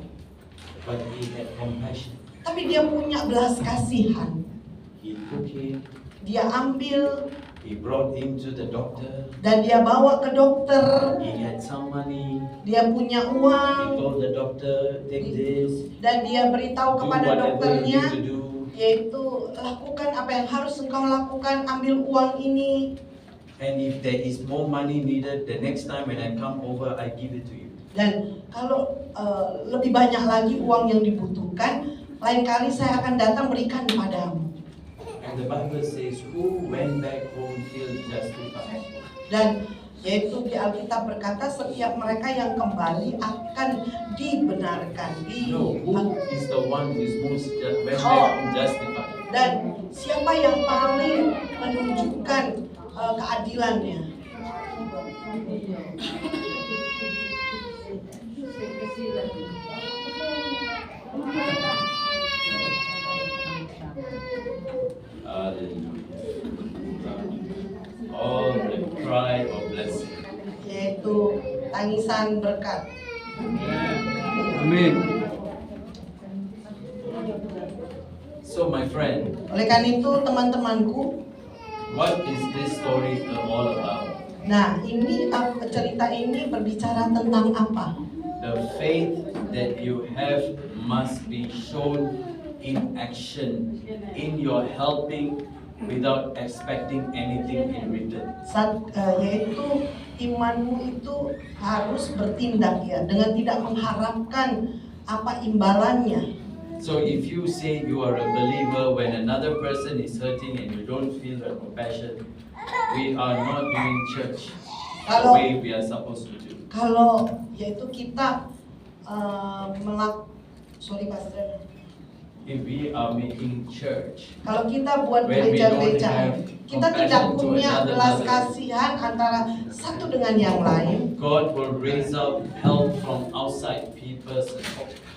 But he had compassion. tapi dia punya belas kasihan. He took him, Dia ambil he brought him to the doctor. dan dia bawa ke dokter. He had some money. Dia punya He uang told the doctor, take this, dan dia beritahu do kepada whatever you dokternya, need to do. yaitu lakukan apa yang harus engkau lakukan, ambil uang ini. And if there is more money needed, the next time when I come over, I give it to you. Dan kalau lebih banyak lagi uang yang dibutuhkan, lain kali saya akan datang berikan padamu. And the Bible says, who went back home feel justified? Dan yaitu di Alkitab berkata setiap mereka yang kembali akan dibenarkan. No, who is the one who is most went back Oh. home justified? Dan siapa yang paling menunjukkan keadilannya? Hallelujah. All the cry of blessing. Yaitu tangisan berkat. Amen. So my friend, Oleh karena itu teman-temanku, what is this story all about? nah ini cerita ini berbicara tentang apa? The faith that you have must be shown in action, in your helping without expecting anything in return. Yaitu imanmu itu harus bertindak ya, dengan tidak mengharapkan apa imbalannya. So if you say you are a believer when another person is hurting and you don't feel the compassion, we are not doing church the Kalau way we are supposed to do. kalau yaitu kita sorry pastor, If we are making church, kalau kita buat when we don't gereja-gereja, have kita tidak compassion to punya another belas brother, kasihan antara satu dengan yang lain, God will raise up help from outside people.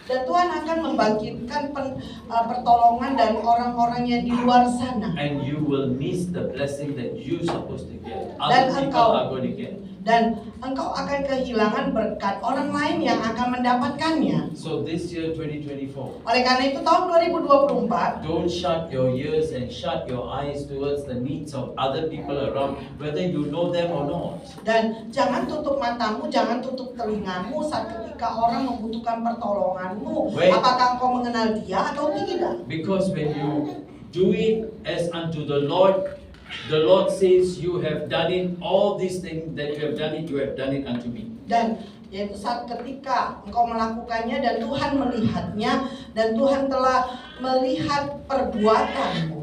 dan Tuhan akan membangkitkan pertolongan dari orang-orang yang di luar sana. And you will miss the blessing that you supposed to get. Dan Other people engkau- are going to get. Dan engkau akan kehilangan berkat orang lain yang akan mendapatkannya. So this year 2024, Oleh karena itu tahun 2024, don't shut your ears and shut your eyes towards the needs of other people around, whether you know them or not. dan jangan tutup matamu, jangan tutup telingamu saat ketika orang membutuhkan pertolonganmu. Wait. Apakah engkau mengenal dia atau tidak? Because when you do it as unto the Lord says, you have done it, all these things that you have done it unto me. Dan yaitu saat ketika engkau melakukannya dan Tuhan melihatnya, dan Tuhan telah melihat perbuatanmu,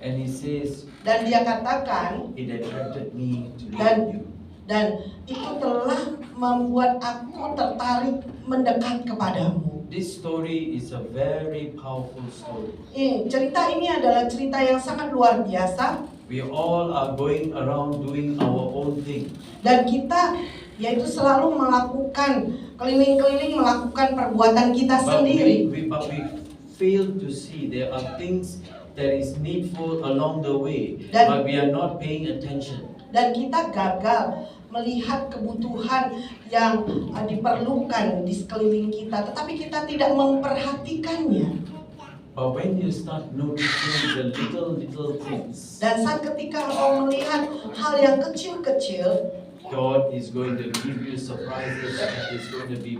And he says, dan dia katakan, it attracted me to Dan- lead you. dan itu telah membuat aku tertarik mendekat kepadamu. This story is a very powerful story. Cerita ini adalah cerita yang sangat luar biasa, We all are going around doing our own thing. dan kita yaitu selalu melakukan keliling-keliling melakukan perbuatan kita But sendiri. we fail to see there are things that is needful along the way, Dan- but we are not paying attention. Dan kita gagal melihat kebutuhan yang diperlukan di sekeliling kita, tetapi kita tidak memperhatikannya. But when you start noticing the little things, Dan saat ketika engkau melihat hal yang kecil-kecil, God is going to give you surprises that is going to be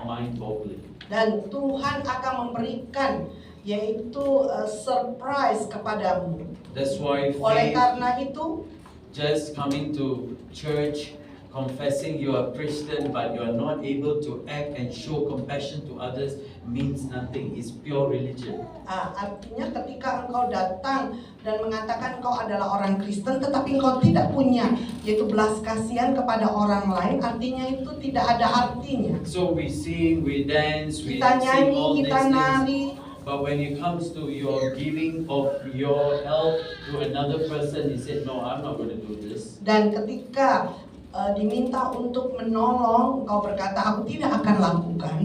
mind-boggling. dan Tuhan akan memberikan yaitu surprise kepadamu. That's why Oleh faith, karena itu, just coming to church, confessing you are Christian, but you are not able to act and show compassion to others means nothing. It's pure religion. artinya ketika engkau datang dan mengatakan engkau adalah orang Kristen, tetapi engkau tidak punya yaitu belas kasihan kepada orang lain, artinya itu tidak ada artinya. So we sing, we dance, we Kita sing all nyanyi, these kita things. nari, But when it comes to your giving of your help to another person, you said, no, I'm not going to do this. dan ketika diminta untuk menolong, engkau berkata, aku tidak akan lakukan.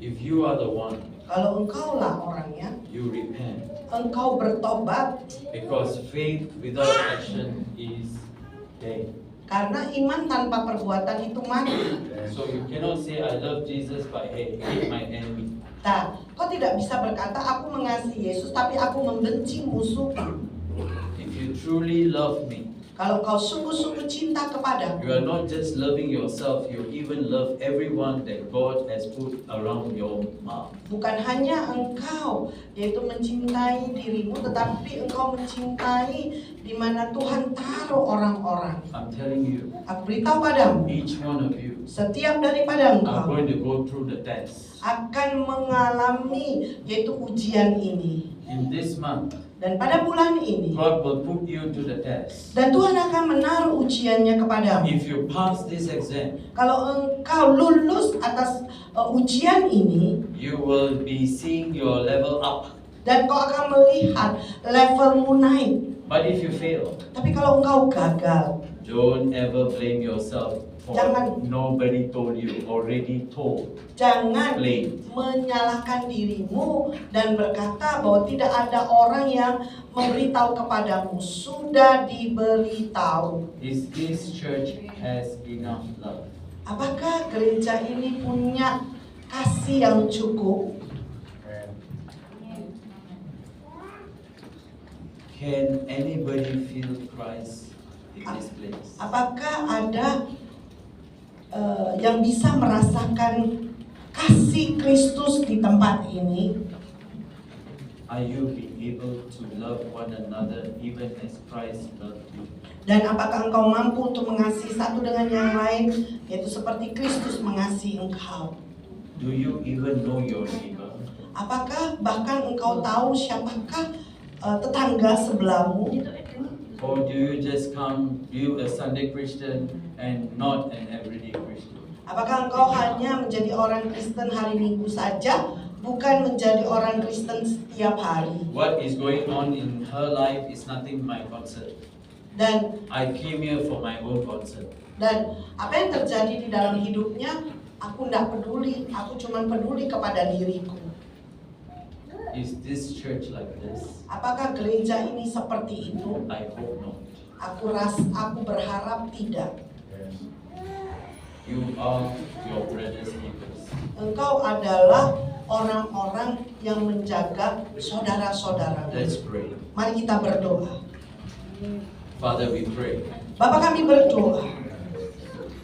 If you are the one, Kalau engkaulah orangnya, you repent. engkau bertobat. Because faith without action is dead. Karena iman tanpa perbuatan itu mati. So you cannot say, I love Jesus, but I hate my enemy. Nah, kau tidak bisa berkata, aku mengasihi Yesus, tapi aku membenci musuhku. If you truly love me, Kalau kau sungguh-sungguh cinta kepadaku, you are not just loving yourself, you even love everyone that God has put around your mouth. bukan hanya engkau, yaitu mencintai dirimu, tetapi engkau mencintai di mana Tuhan taruh orang-orang. I'm telling you, Aku beritahu padamu, each one of you setiap daripada are engkau going to go through the test. akan mengalami yaitu ujian ini. In this month, Dan pada bulan ini, God will put you to the test. dan Tuhan akan menaruh ujiannya kepadamu. If you pass this exam, Kalau engkau lulus atas ujian ini, you will be seeing your level up. dan kau akan melihat levelmu naik. But if you fail, Tapi kalau engkau gagal, don't ever blame yourself for Jangan. nobody told you, already told. jangan Blame. menyalahkan dirimu dan berkata bahwa tidak ada orang yang memberitahu kepadamu. Sudah diberitahu. Is this church has enough love? Apakah gereja ini punya kasih yang cukup? Can anybody feel Christ in this place? Apakah ada yang bisa merasakan kasih Kristus di tempat ini? Are you being able to love one another even as Christ loved you? Dan apakah engkau mampu untuk mengasihi satu dengan yang lain, yaitu seperti Kristus mengasihi engkau? Do you even know your neighbor? Apakah bahkan engkau tahu siapakah tetangga sebelahmu? Or do you just come, you a Sunday Christian and not an everyday Christian? Apakah engkau hanya menjadi orang Kristen hari Minggu saja, bukan menjadi orang Kristen setiap hari? What is going on in her life is nothing my concern. Dan I came here for my own concern. apa yang terjadi di dalam hidupnya, aku tidak peduli. Aku cuma peduli kepada diriku. Is this church like this? Apakah gereja ini seperti itu? I hope not. Aku berharap tidak. You are your brother's keepers. Engkau adalah orang-orang yang menjaga saudara-saudara. Let's pray. Mari kita berdoa. Father, we pray. Bapa, kami berdoa.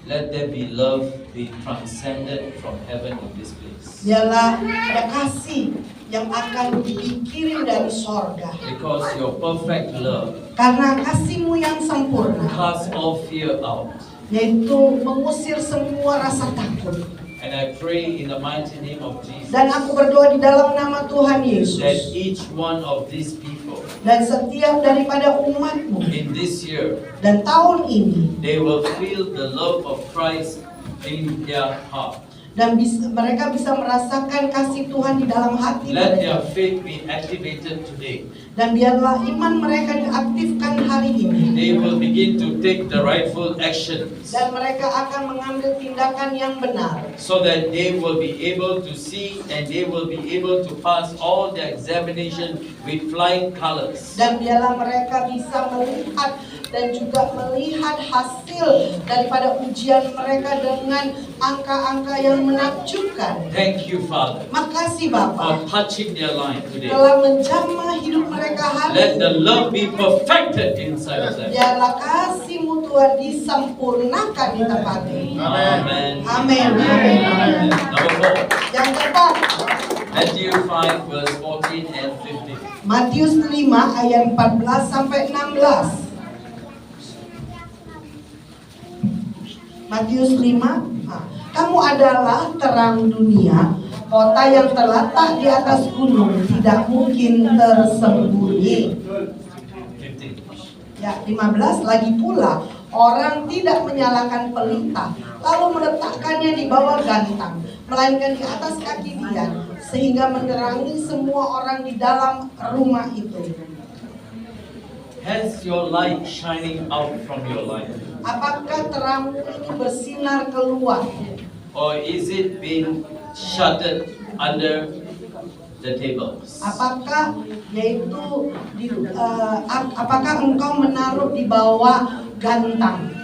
Let there be love be transcended from heaven in this place. Biarlah ada kasih yang akan dikirim dari sorga. Because your perfect love Karena kasih-Mu yang sempurna, casts all fear out. yaitu mengusir semua rasa takut. And I pray in the mighty name of Jesus Dan aku berdoa di dalam nama Tuhan that Yesus. each one of these people Dan setiap daripada umat-Mu in this year, dan tahun ini, they will feel the love of Christ in their heart. dan mereka bisa merasakan kasih Tuhan di dalam hati Let mereka. their faith be activated today. Dan biarlah iman mereka diaktifkan hari ini. They will begin to take the rightful actions Dan mereka akan mengambil tindakan yang benar. so that they will be able to see and they will be able to pass all their examination with flying colors. Dan biarlah mereka bisa melihat dan juga melihat hasil daripada ujian mereka dengan angka-angka yang menakjubkan. Thank you, Father, Makasih for Bapa, touching their life today. telah menjamah hidup mereka hari Let the ini. love be perfected inside of them. Biarlah kasih-Mu Tuhan disempurnakan di tempat ini. Amen. Amin. Amin. Amin. Number 4, Yang keempat, Matthew 5, verse 14 and 15. Matius 5 ayat 14 sampai 16. Matius 5, kamu adalah terang dunia. Kota yang terletak di atas gunung tidak mungkin tersembunyi. 15. Ya, 15 lagi pula, orang tidak menyalakan pelita lalu meletakkannya di bawah gantang, melainkan di atas kaki dia, sehingga menerangi semua orang di dalam rumah itu. Has your light shining out from your life? Apakah terangmu ini bersinar keluar? Or is it being shuttered under the tables? Apakah apakah engkau menaruh di bawah gantang?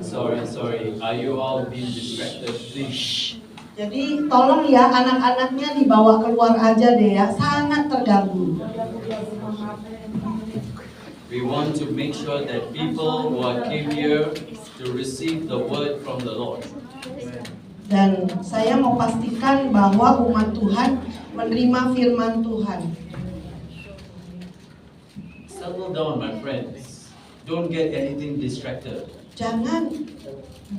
Sorry. Are you all being distracted? Please. Jadi tolong ya anak-anaknya dibawa keluar aja deh ya, sangat terganggu. We want to make sure that people who came here to receive the word from the Lord. Dan saya mau pastikan bahwa umat Tuhan menerima firman Tuhan. Settle down, my friends. Don't get anything distracted. Jangan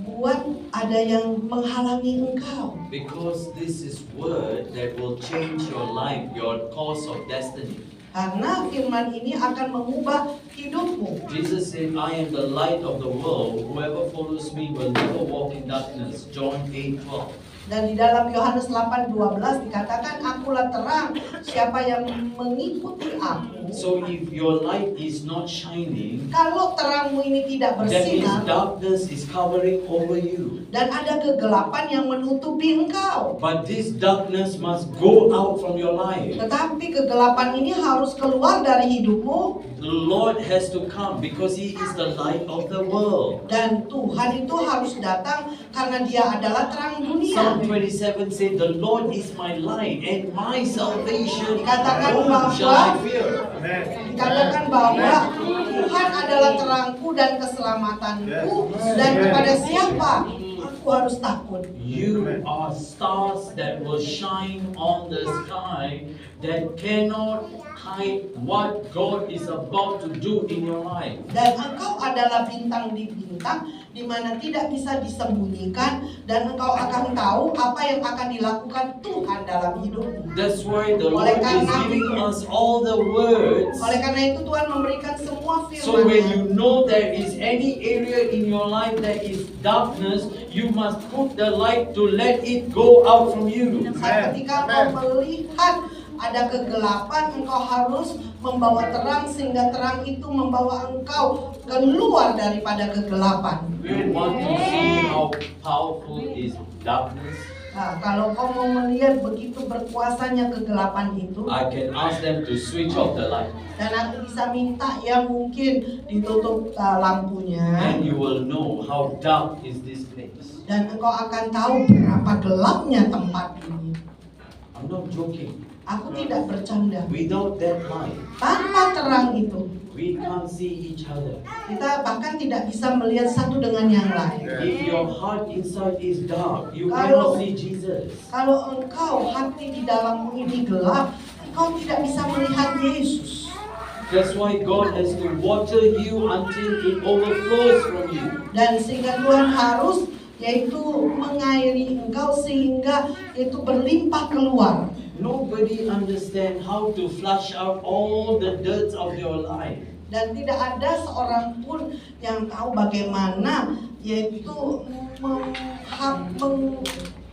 buat ada yang menghalangi engkau. Because this is word that will change your life, your course of destiny. Karena firman ini akan mengubah hidupmu. Jesus said, I am the light of the world. Whoever follows me will never walk in darkness. John 8:12. Dan di dalam Yohanes 8:12 dikatakan, akulah terang, siapa yang mengikuti aku. So if your light is not shining, Kalau terangmu ini tidak that means bersinar, darkness is covering over you. dan ada kegelapan yang menutupi engkau. But this darkness must go out from your life. Tetapi kegelapan ini harus keluar dari hidupmu. The Lord has to come because He is the light of the world. Dan Tuhan itu harus datang karena Dia adalah terang dunia. Psalm 27 said, the Lord is my light and my salvation. Dikatakan Whom bahwa- shall I fear? Dikatakan bahwa Tuhan adalah terangku dan keselamatanku, dan kepada siapa aku harus takut. You are stars that will shine on the sky that cannot hide what God is about to do in your life. Dan engkau adalah bintang di bintang, di mana tidak bisa disembunyikan, dan engkau akan tahu apa yang akan dilakukan Tuhan dalam hidupmu. That's why the Oleh Lord is karena giving itu- us all the words. Oleh karena itu Tuhan memberikan semua So when firman-Nya. you know there is any area in your life that is darkness, you must put the light to let it go out from you. Saat ketika engkau melihat ada kegelapan, engkau harus membawa terang sehingga terang itu membawa engkau keluar daripada kegelapan. We want to see how powerful is darkness. Nah, kalau kau mau melihat begitu berkuasanya kegelapan itu, I can ask them to switch off the light, dan aku bisa minta ya mungkin ditutup lampunya, and you will know how dark is this place. dan engkau akan tahu berapa gelapnya tempat ini. I'm not joking. Aku tidak bercanda. Without that light, Tanpa terang itu, we can't see each other. kita bahkan tidak bisa melihat satu dengan yang lain. If your heart inside is dark, you Kalau- cannot see Jesus. Kalau engkau hati di dalammu ini gelap, engkau tidak bisa melihat Yesus. That's why God has to water you until it overflows from you. Dan sehingga Tuhan harus yaitu mengairi engkau sehingga itu berlimpah keluar. Nobody understand how to flush out all the dirt of your life. Dan tidak ada seorang pun yang tahu bagaimana yaitu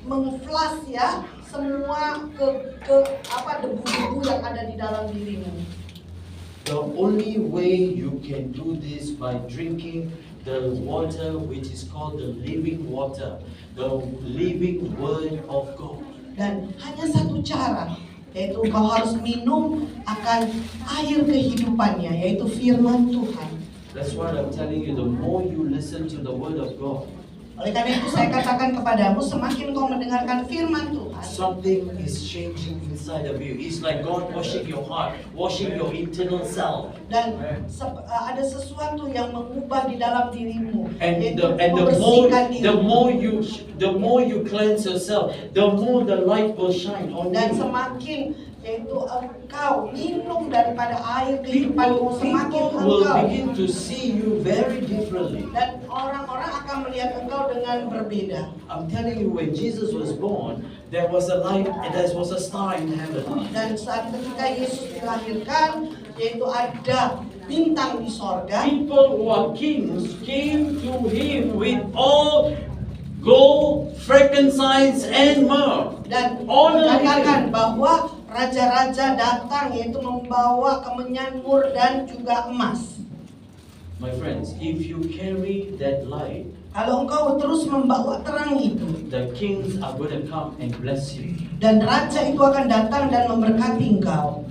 mengflash ya semua debu-debu yang ada di dalam dirimu. The only way you can do this by drinking the water which is called the living water, the living word of God. Dan hanya satu cara, yaitu kau harus minum akan air kehidupannya, yaitu firman Tuhan. That's what I'm telling you, the more you listen to the word of God, Oleh karena itu saya katakan kepadamu, semakin kau mendengarkan firman Tuhan, something is changing inside of you. It's like God washing your heart, washing your internal self. dan ada sesuatu yang mengubah di dalam dirimu, And yaitu the membersihkan dirimu. more you cleanse yourself, the more the light will shine on Dan you. semakin yaitu engkau minum daripada air kehidupanmu, semakin People will engkau, begin to see you very differently. dan orang-orang akan melihat engkau dengan berbeda. I'm telling you, when Jesus was born, there was a light, there was a star in heaven. Dan saat ketika Yesus dilahirkan, yaitu ada bintang di sorga, People who are kings came to him with all gold, frankincense, and myrrh. dan Honor dikatakan him. bahwa raja-raja datang yaitu membawa kemenyan mur dan juga emas. My friends, if you carry that light, Kalau engkau terus membawa terang itu, the kings are going to come and bless you. dan raja itu akan datang dan memberkati engkau.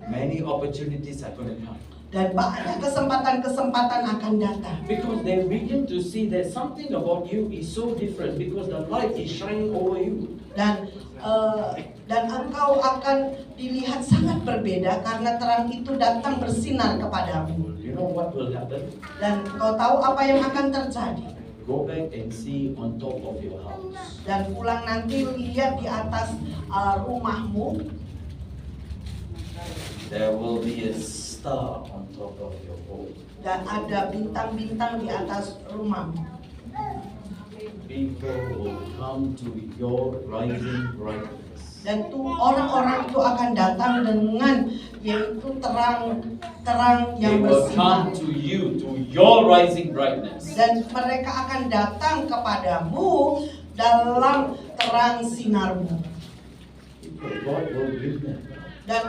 Many opportunities are going to come. Dan banyak kesempatan-kesempatan akan datang. Because they begin to see that something about you is so different because the light is shining over you. Dan engkau akan dilihat sangat berbeda karena terang itu datang bersinar kepadamu. You know what will happen? Dan kau tahu apa yang akan terjadi. Go back and see on top of your house. Dan pulang nanti lihat di atas rumahmu, There will be a star on top of your home. dan ada bintang-bintang di atas rumahmu. People will come to your rising brightness. Dan orang-orang itu akan datang dengan yaitu terang They yang will bersinar. come to you, to your rising brightness. Dan mereka akan datang kepadamu dalam terang sinarmu. God will give them. Dan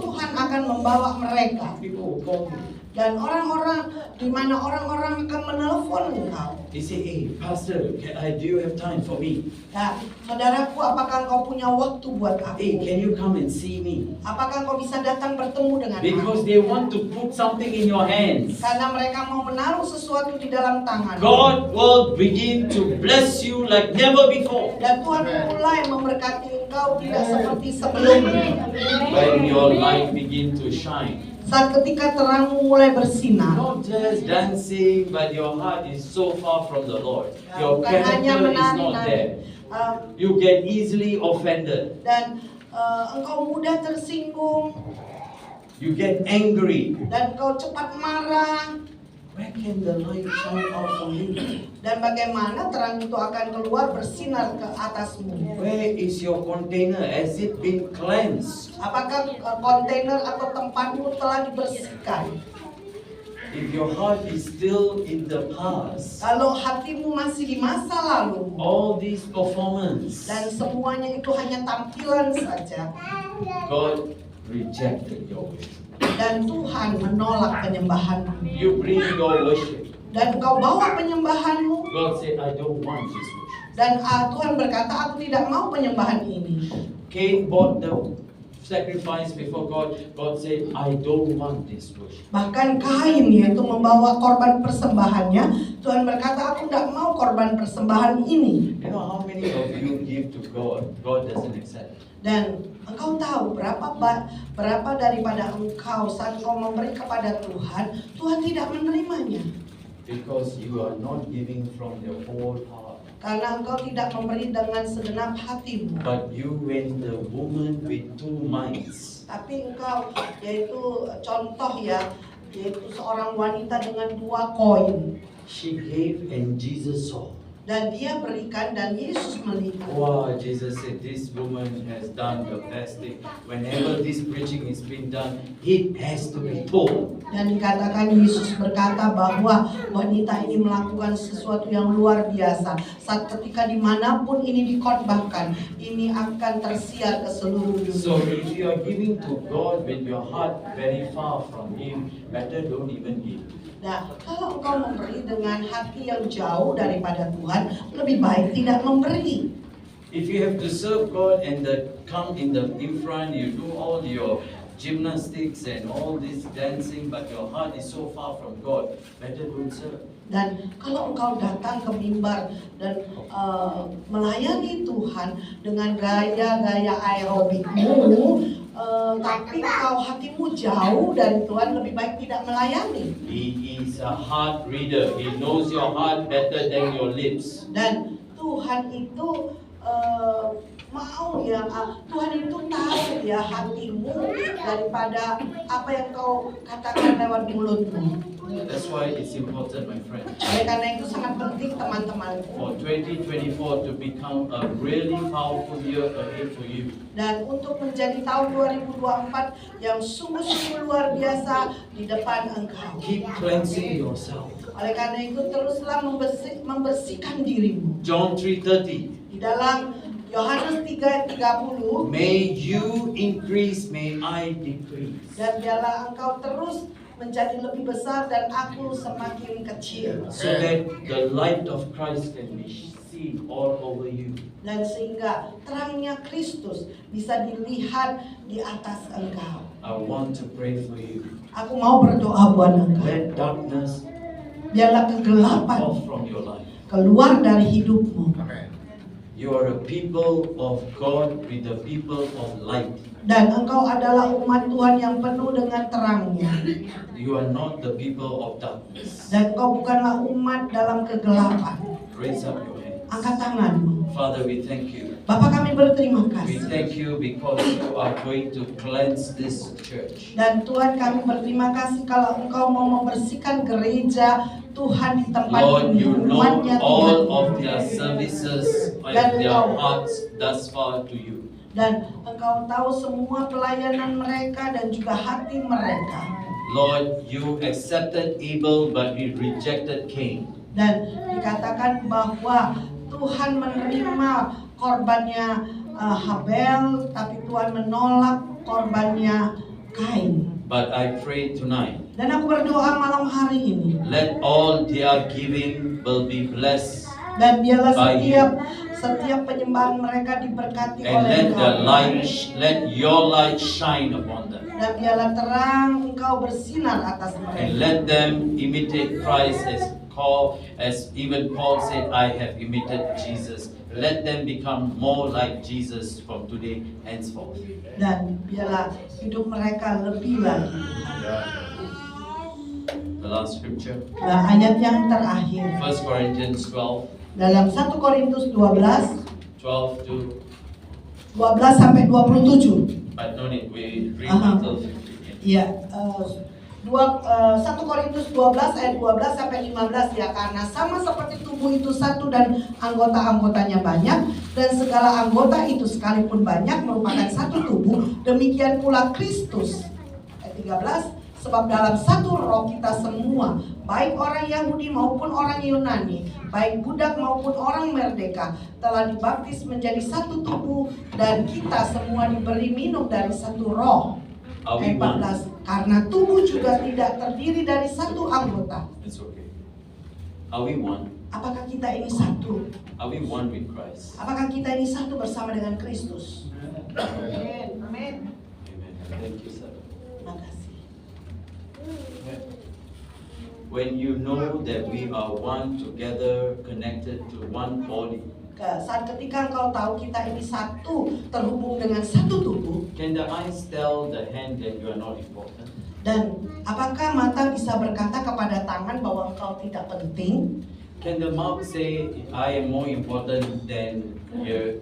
Tuhan akan membawa mereka. People will call you. Dan orang-orang di mana orang-orang akan menelpon engkau. They say, hey, Pastor, do you have time for me? Nah, saudaraku, apakah engkau punya waktu buat Hey, aku? can you come and see me? Apakah engkau bisa datang bertemu dengan Because aku? they want to put something in your hands. Karena mereka mau menaruh sesuatu di dalam tangan. God will begin to bless you like never before. Dan Tuhan mulai memberkati engkau tidak seperti sebelumnya. When your light begin to shine. Saat ketika terangmu mulai bersinar. Not just dancing, but your heart is so far from the Lord. Your Bukan hanya character is not menari-nari. there. You get easily offended. Dan engkau mudah tersinggung. You get angry. Dan engkau cepat marah. Where can the light shine out from you? Dan bagaimana terang itu akan keluar bersinar ke atasmu? Where is your container? Has it been cleansed? Apakah kontainer atau tempatmu telah dibersihkan? If your heart is still in the past, Kalau hatimu masih di masa lalu, all these performance, dan semuanya itu hanya tampilan saja, God rejected your worship. dan Tuhan menolak penyembahanmu, You bring your worship. dan engkau bawa penyembahanmu, God said, I don't want this worship. dan Tuhan berkata, aku tidak mau penyembahan ini. Cain brought the sacrifice before God. God said, I don't want this worship. Bahkan Kain yaitu membawa korban persembahannya, Tuhan berkata, aku tidak mau korban persembahan ini. You know how many of you give to God, God doesn't accept. Dan engkau tahu berapa daripada engkau saat engkau memberi kepada Tuhan, Tuhan tidak menerimanya. Because you are not giving from your whole heart. Karena engkau tidak memberi dengan segenap hatimu. But you went the woman with two minds. Tapi engkau, yaitu contoh ya, yaitu seorang wanita dengan 2 koin. She gave and Jesus saw. Dan dia berikan dan Yesus melihat. Wow, Jesus said, this woman has done the best thing. Whenever this preaching is being done, it has to be told. Dan dikatakan Yesus berkata bahwa wanita ini melakukan sesuatu yang luar biasa. Saat ketika dimanapun ini dikhotbahkan, ini akan tersiar ke seluruh So dunia. if you are giving to God with your heart very far from Him, better don't even give. Nah, kalau engkau memberi dengan hati yang jauh daripada Tuhan, lebih baik tidak memberi. If you have to serve God and come in front, you do all your gymnastics and all this dancing, but your heart is so far from God, better don't serve. Dan kalau engkau datang ke mimbar dan melayani Tuhan dengan gaya-gaya aerobikmu, tapi kau hatimu jauh dari Tuhan, lebih baik tidak melayani. He is a heart reader. He knows your heart better than your lips. Dan Tuhan itu mau ya, Tuhan itu tahu ya hatimu daripada apa yang kau katakan lewat mulutmu. That's why it's important, my friend, Oleh karena itu sangat penting teman-temanku. for 2024 to become a really powerful year ahead for you. Dan untuk menjadi tahun 2024 yang sungguh-sungguh luar biasa di depan engkau. Keep cleansing yourself. Oleh karena itu teruslah membersihkan dirimu. John 3:30. Di dalam Yohanes 3:30, May you increase, may I decrease. dan biarlah engkau terus menjadi lebih besar dan aku semakin kecil. So that the light of Christ can be seen all over you. Dan sehingga terangnya Kristus bisa dilihat di atas engkau. I want to pray for you. Aku mau berdoa buat engkau. Let darkness Biarlah kegelapan off from your life. keluar dari hidupmu. You are a people of God with the people of light. Dan engkau adalah umat Tuhan yang penuh dengan terangnya. You are not the people of darkness. Dan engkau bukanlah umat dalam kegelapan. Raise up your hands. Angkat tanganmu. Father, we thank you. Bapa, kami berterima We kasih. thank you because you are going to cleanse this church. Dan Tuhan, kami berterima kasih kalau engkau mau membersihkan gereja Tuhan di tempat Lord, ini. you know Umatnya all Tuhan. of their services and their hearts thus far to you. Dan engkau tahu semua pelayanan mereka dan juga hati mereka. Lord, you accepted Abel but you rejected Cain. Dan dikatakan bahwa Tuhan menerima korbannya Habel, tapi Tuhan menolak korbannya Kain. But I pray tonight, Dan aku berdoa malam hari ini, let all their giving will be blessed, dan biarlah By setiap penyembahan mereka diberkati and oleh let the Engkau. let your light shine upon them, Dan biarlah terang Engkau bersinar atas and mereka. let them imitate Christ as even Paul said, I have imitated Jesus. Let them become more like Jesus from today henceforth. Dan biarlah hidup mereka lebih lagi. The last scripture, Nah, ayat yang terakhir 1 Corinthians 12, dalam 1 Korintus 12 12 to, 12 sampai 27. but no need, we read Uh-huh. until 15. Iya, 1 Korintus 12 ayat 12 sampai 15 ya, karena sama seperti tubuh itu satu dan anggota-anggotanya banyak, dan segala anggota itu sekalipun banyak merupakan satu tubuh, demikian pula Kristus. Ayat 13, sebab dalam satu roh kita semua, baik orang Yahudi maupun orang Yunani, baik budak maupun orang merdeka, telah dibaptis menjadi satu tubuh, dan kita semua diberi minum dari satu roh. Are we Ayat one? 14, karena tubuh juga tidak terdiri dari satu anggota. It's okay. Are we one? Apakah kita ini satu? Are we one with Christ? Apakah kita ini satu bersama dengan Kristus? Amin. Amin. Amen. Thank you, sir. Terima kasih. When you know that we are one together, connected to one body, Saat ketika engkau tahu kita ini satu, terhubung dengan satu tubuh, can the eyes tell the hand that you are not important? dan apakah mata bisa berkata kepada tangan bahwa engkau tidak penting? Can the mouth say, I am more important than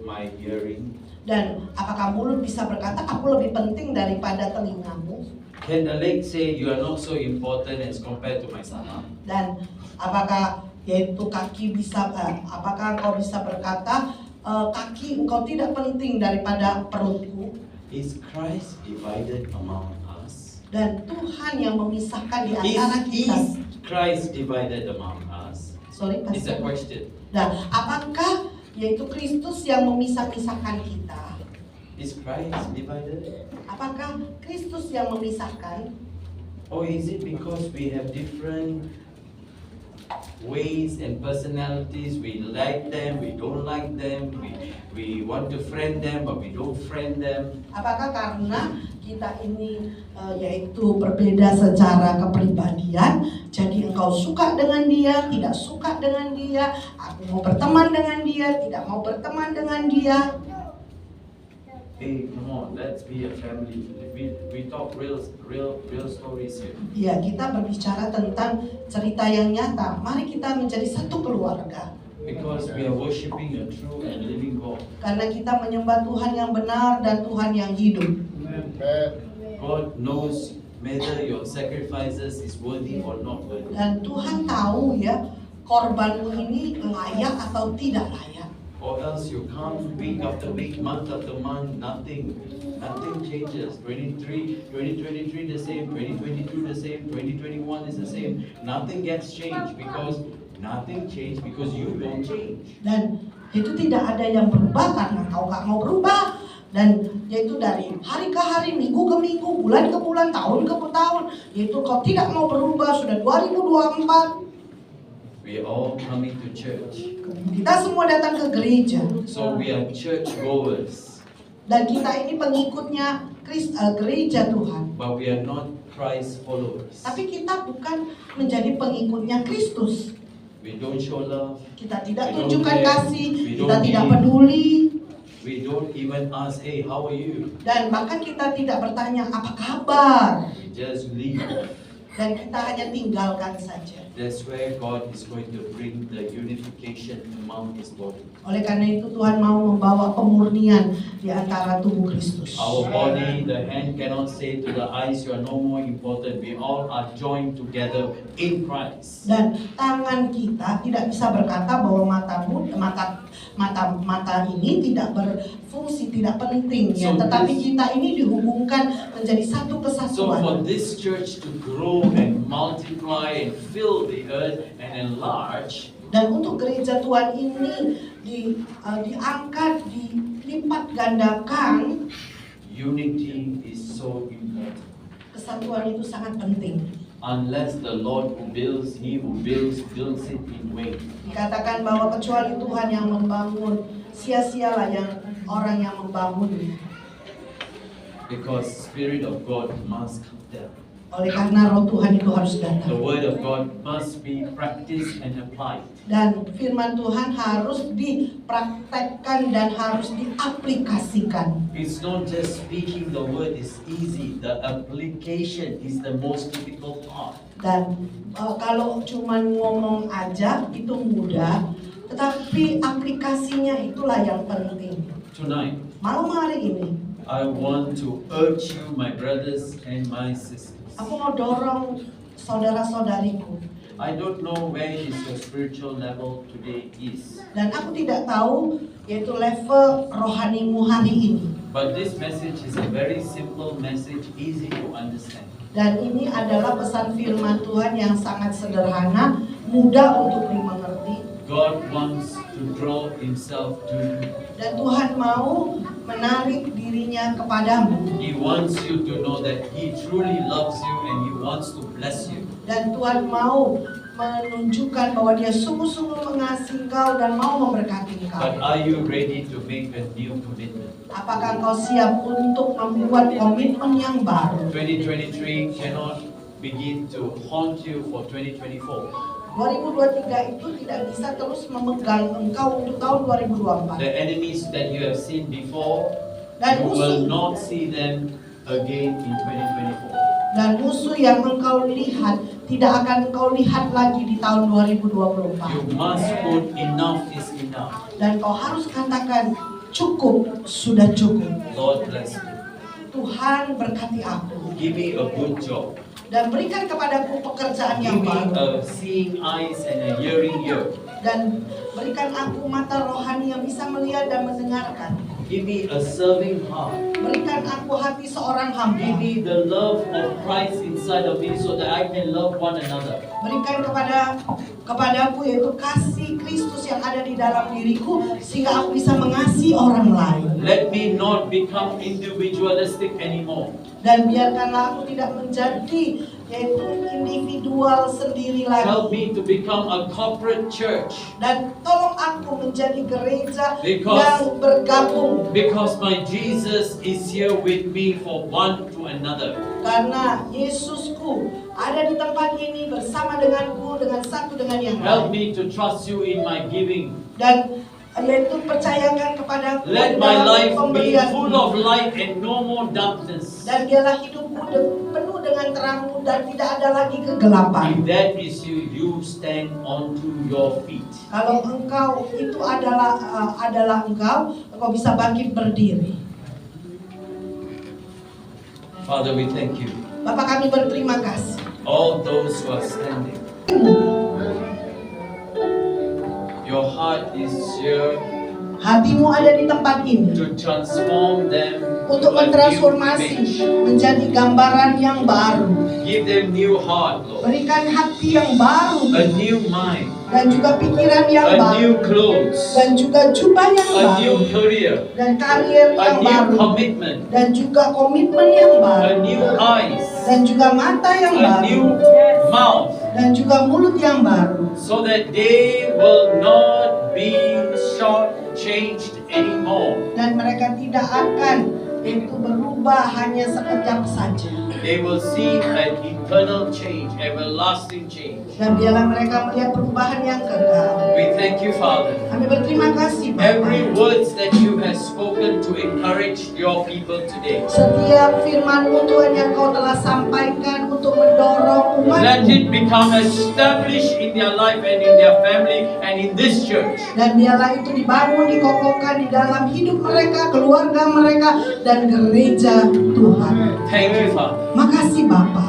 my hearing? Dan apakah mulut bisa berkata, aku lebih penting daripada telingamu? Can the leg say, you are not so important as compared to my stomach? Dan apakah yaitu kaki bisa, apakah engkau bisa berkata, kaki engkau tidak penting daripada perutku? Is Christ divided among us? Dan Tuhan yang memisahkan di antara kita. Is Christ divided among us? Sorry, It's a Pastor. question. Nah, apakah yaitu Kristus yang memisahkan kita? Is Christ divided? Apakah Kristus yang memisahkan? Or is it because we have different ways and personalities? We like them, we don't like them, we want to friend them, but we don't friend them. Apakah karena kita ini yaitu berbeda secara kepribadian, jadi engkau suka dengan dia, tidak suka dengan dia, aku mau berteman dengan dia, tidak mau berteman dengan dia? Hey, come on, let's be a family. We talk real stories here. Ya, kita berbicara tentang cerita yang nyata. Mari kita menjadi satu keluarga. Because we are worshiping a true and living God. Karena kita menyembah Tuhan yang benar dan Tuhan yang hidup. God knows whether your sacrifices is worthy or not worthy. Dan Tuhan tahu ya, korbanmu ini layak atau tidak layak. Or else you come week after week, month after month, nothing changes. 2023 the same, 2022 the same, 2021 is the same. Nothing gets changed because you don't change. Dan itu tidak ada yang berubah karena kau gak mau berubah. Dan yaitu dari hari ke hari, minggu ke minggu, bulan ke bulan, tahun ke tahun, yaitu kau tidak mau berubah. Sudah 2024, We are all coming to church. kita semua datang ke gereja, So we are church goers, dan kita ini pengikutnya gereja Tuhan. but we are not Christ followers. Tapi kita bukan menjadi pengikutnya Kristus. We don't show love. Kita tidak We don't tunjukkan care. kasih, We kita don't tidak give. peduli, We don't even ask, hey, how are you? dan bahkan kita tidak bertanya apa kabar, We just leave. dan kita hanya tinggalkan saja. That's where God is going to bring the unification among His body. Oleh karena itu Tuhan mau membawa pemurnian di antara tubuh Kristus. Our body, the hand cannot say to the eyes, you are no more important. We all are joined together in Christ. Dan tangan kita tidak bisa berkata bahwa mata ini tidak berfungsi, tidak penting, ya. So Tetapi this- kita ini dihubungkan menjadi satu So kesatuan. for this church to grow and multiply and fill the earth and enlarge, Dan untuk gereja Tuhan ini diangkat, dilipat gandakan, unity is so important. kesatuan itu sangat penting. Unless the Lord who builds, He who builds it in vain. Dikatakan bahwa kecuali Tuhan yang membangun, sia-sialah orang yang membangun. Because Spirit of God must come down. Oleh karena roh Tuhan itu harus The datang. Word of God must be practiced and applied. Dan firman Tuhan harus dipraktekkan dan harus diaplikasikan. It's not just speaking the word is easy. The application is the most difficult part. Dan kalau cuman ngomong aja itu mudah, tetapi aplikasinya itulah yang penting. Tonight, Malam hari ini, I want to urge you, my brothers and my sisters. aku mau dorong saudara-saudariku. I don't know where is your spiritual level today is. Dan aku tidak tahu yaitu level rohanimu hari ini. But this message is a very simple message, easy to understand. Dan ini adalah pesan firman Tuhan yang sangat sederhana, mudah untuk dimengerti. God wants to draw Himself to you. Dan Tuhan mau menarik dirinya kepadamu. He wants you to know that He truly loves you and He wants to bless you. Dan Tuhan mau menunjukkan bahwa Dia sungguh-sungguh mengasihi engkau dan mau memberkati engkau. But are you ready to make a new commitment? Apakah engkau siap untuk membuat komitmen yang baru? 2023 cannot begin to haunt you for 2024. 2023 itu tidak bisa terus memegang engkau untuk tahun 2024. The enemies that you have seen before, Dan you will musuh, not see them again in 2024. dan musuh yang engkau lihat tidak akan engkau lihat lagi di tahun 2024. You must put enough is enough. Dan kau harus katakan cukup, sudah cukup. Lord bless me. Tuhan berkati aku Give me a good job. dan berikan kepadaku pekerjaan Give yang me baru. a seeing eyes and a hearing ear. Dan berikan aku mata rohani yang bisa melihat dan mendengarkan. Give me a serving heart. Berikan aku hati seorang hamba. Give me the love of Christ inside of me so that I can love one another. Berikan kepadaku yaitu kasih Kristus yang ada di dalam diriku sehingga aku bisa mengasihi orang lain. Let me not become individualistic anymore. Dan biarkanlah aku tidak menjadi yaitu individual sendiri Help lagi. me to become a corporate church. Dan tolong aku menjadi gereja Because- yang bergabung. Because my Jesus is here with me for one to another. Karena Yesusku ada di tempat ini bersama denganku, dengan satu dengan yang Help lain. me to trust you in my giving. Dan yaitu percayakan kepadaku Let my dalam life be pemberian. full of light and no more darkness. Dan biarlah hidupku penuh dengan terangmu dan tidak ada lagi kegelapan. If that is you, you stand onto your feet. Kalau engkau itu adalah engkau bisa bangkit berdiri. Father, we thank you. Bapak kami berterima kasih. All those who are standing, your heart is here Hatimu ada di tempat ini to transform them untuk to a new mentransformasi image. menjadi gambaran yang baru. Give them new heart, Lord. Berikan hati yang baru, A new mind. dan juga pikiran yang a baru, new clothes, dan juga jubah yang a new baru, career, dan karir a yang new baru, commitment, dan juga komitmen yang a baru, new eyes, dan juga mata yang a new baru, mouth, dan juga mulut yang baru, so that they will not be short-changed anymore. dan mereka tidak akan itu berubah hanya sekejap saja. They will see an eternal change, everlasting change. Dan biarlah mereka melihat perubahan yang kekal. We thank you, Father. Kami berterima kasih Every Bapa. words that you have spoken to encourage your people today, Setiap firman-Mu Tuhan yang Kau telah sampaikan untuk mendorong let umat-Mu. it become established in their life and in their family and in this church. Dan biarlah itu dibangun, dikokohkan di dalam hidup mereka, keluarga mereka, dan gereja Tuhan. Thank you, Father, Makasih Bapa.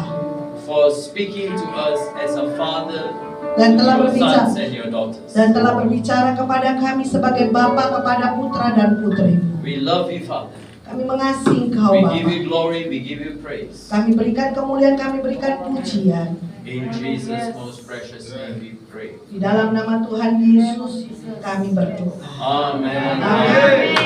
for speaking to us as a father, Dan telah your berbicara sons and your daughters. dan telah berbicara kepada kami sebagai Bapa kepada putra dan putri-Mu. We love you, Father. Kami mengasihi Engkau We Bapa. give you glory, we give you praise. Kami berikan kemuliaan, kami berikan pujian. In Jesus' most precious name we pray. Di dalam nama Tuhan Yesus kami berdoa. Amen. Amin.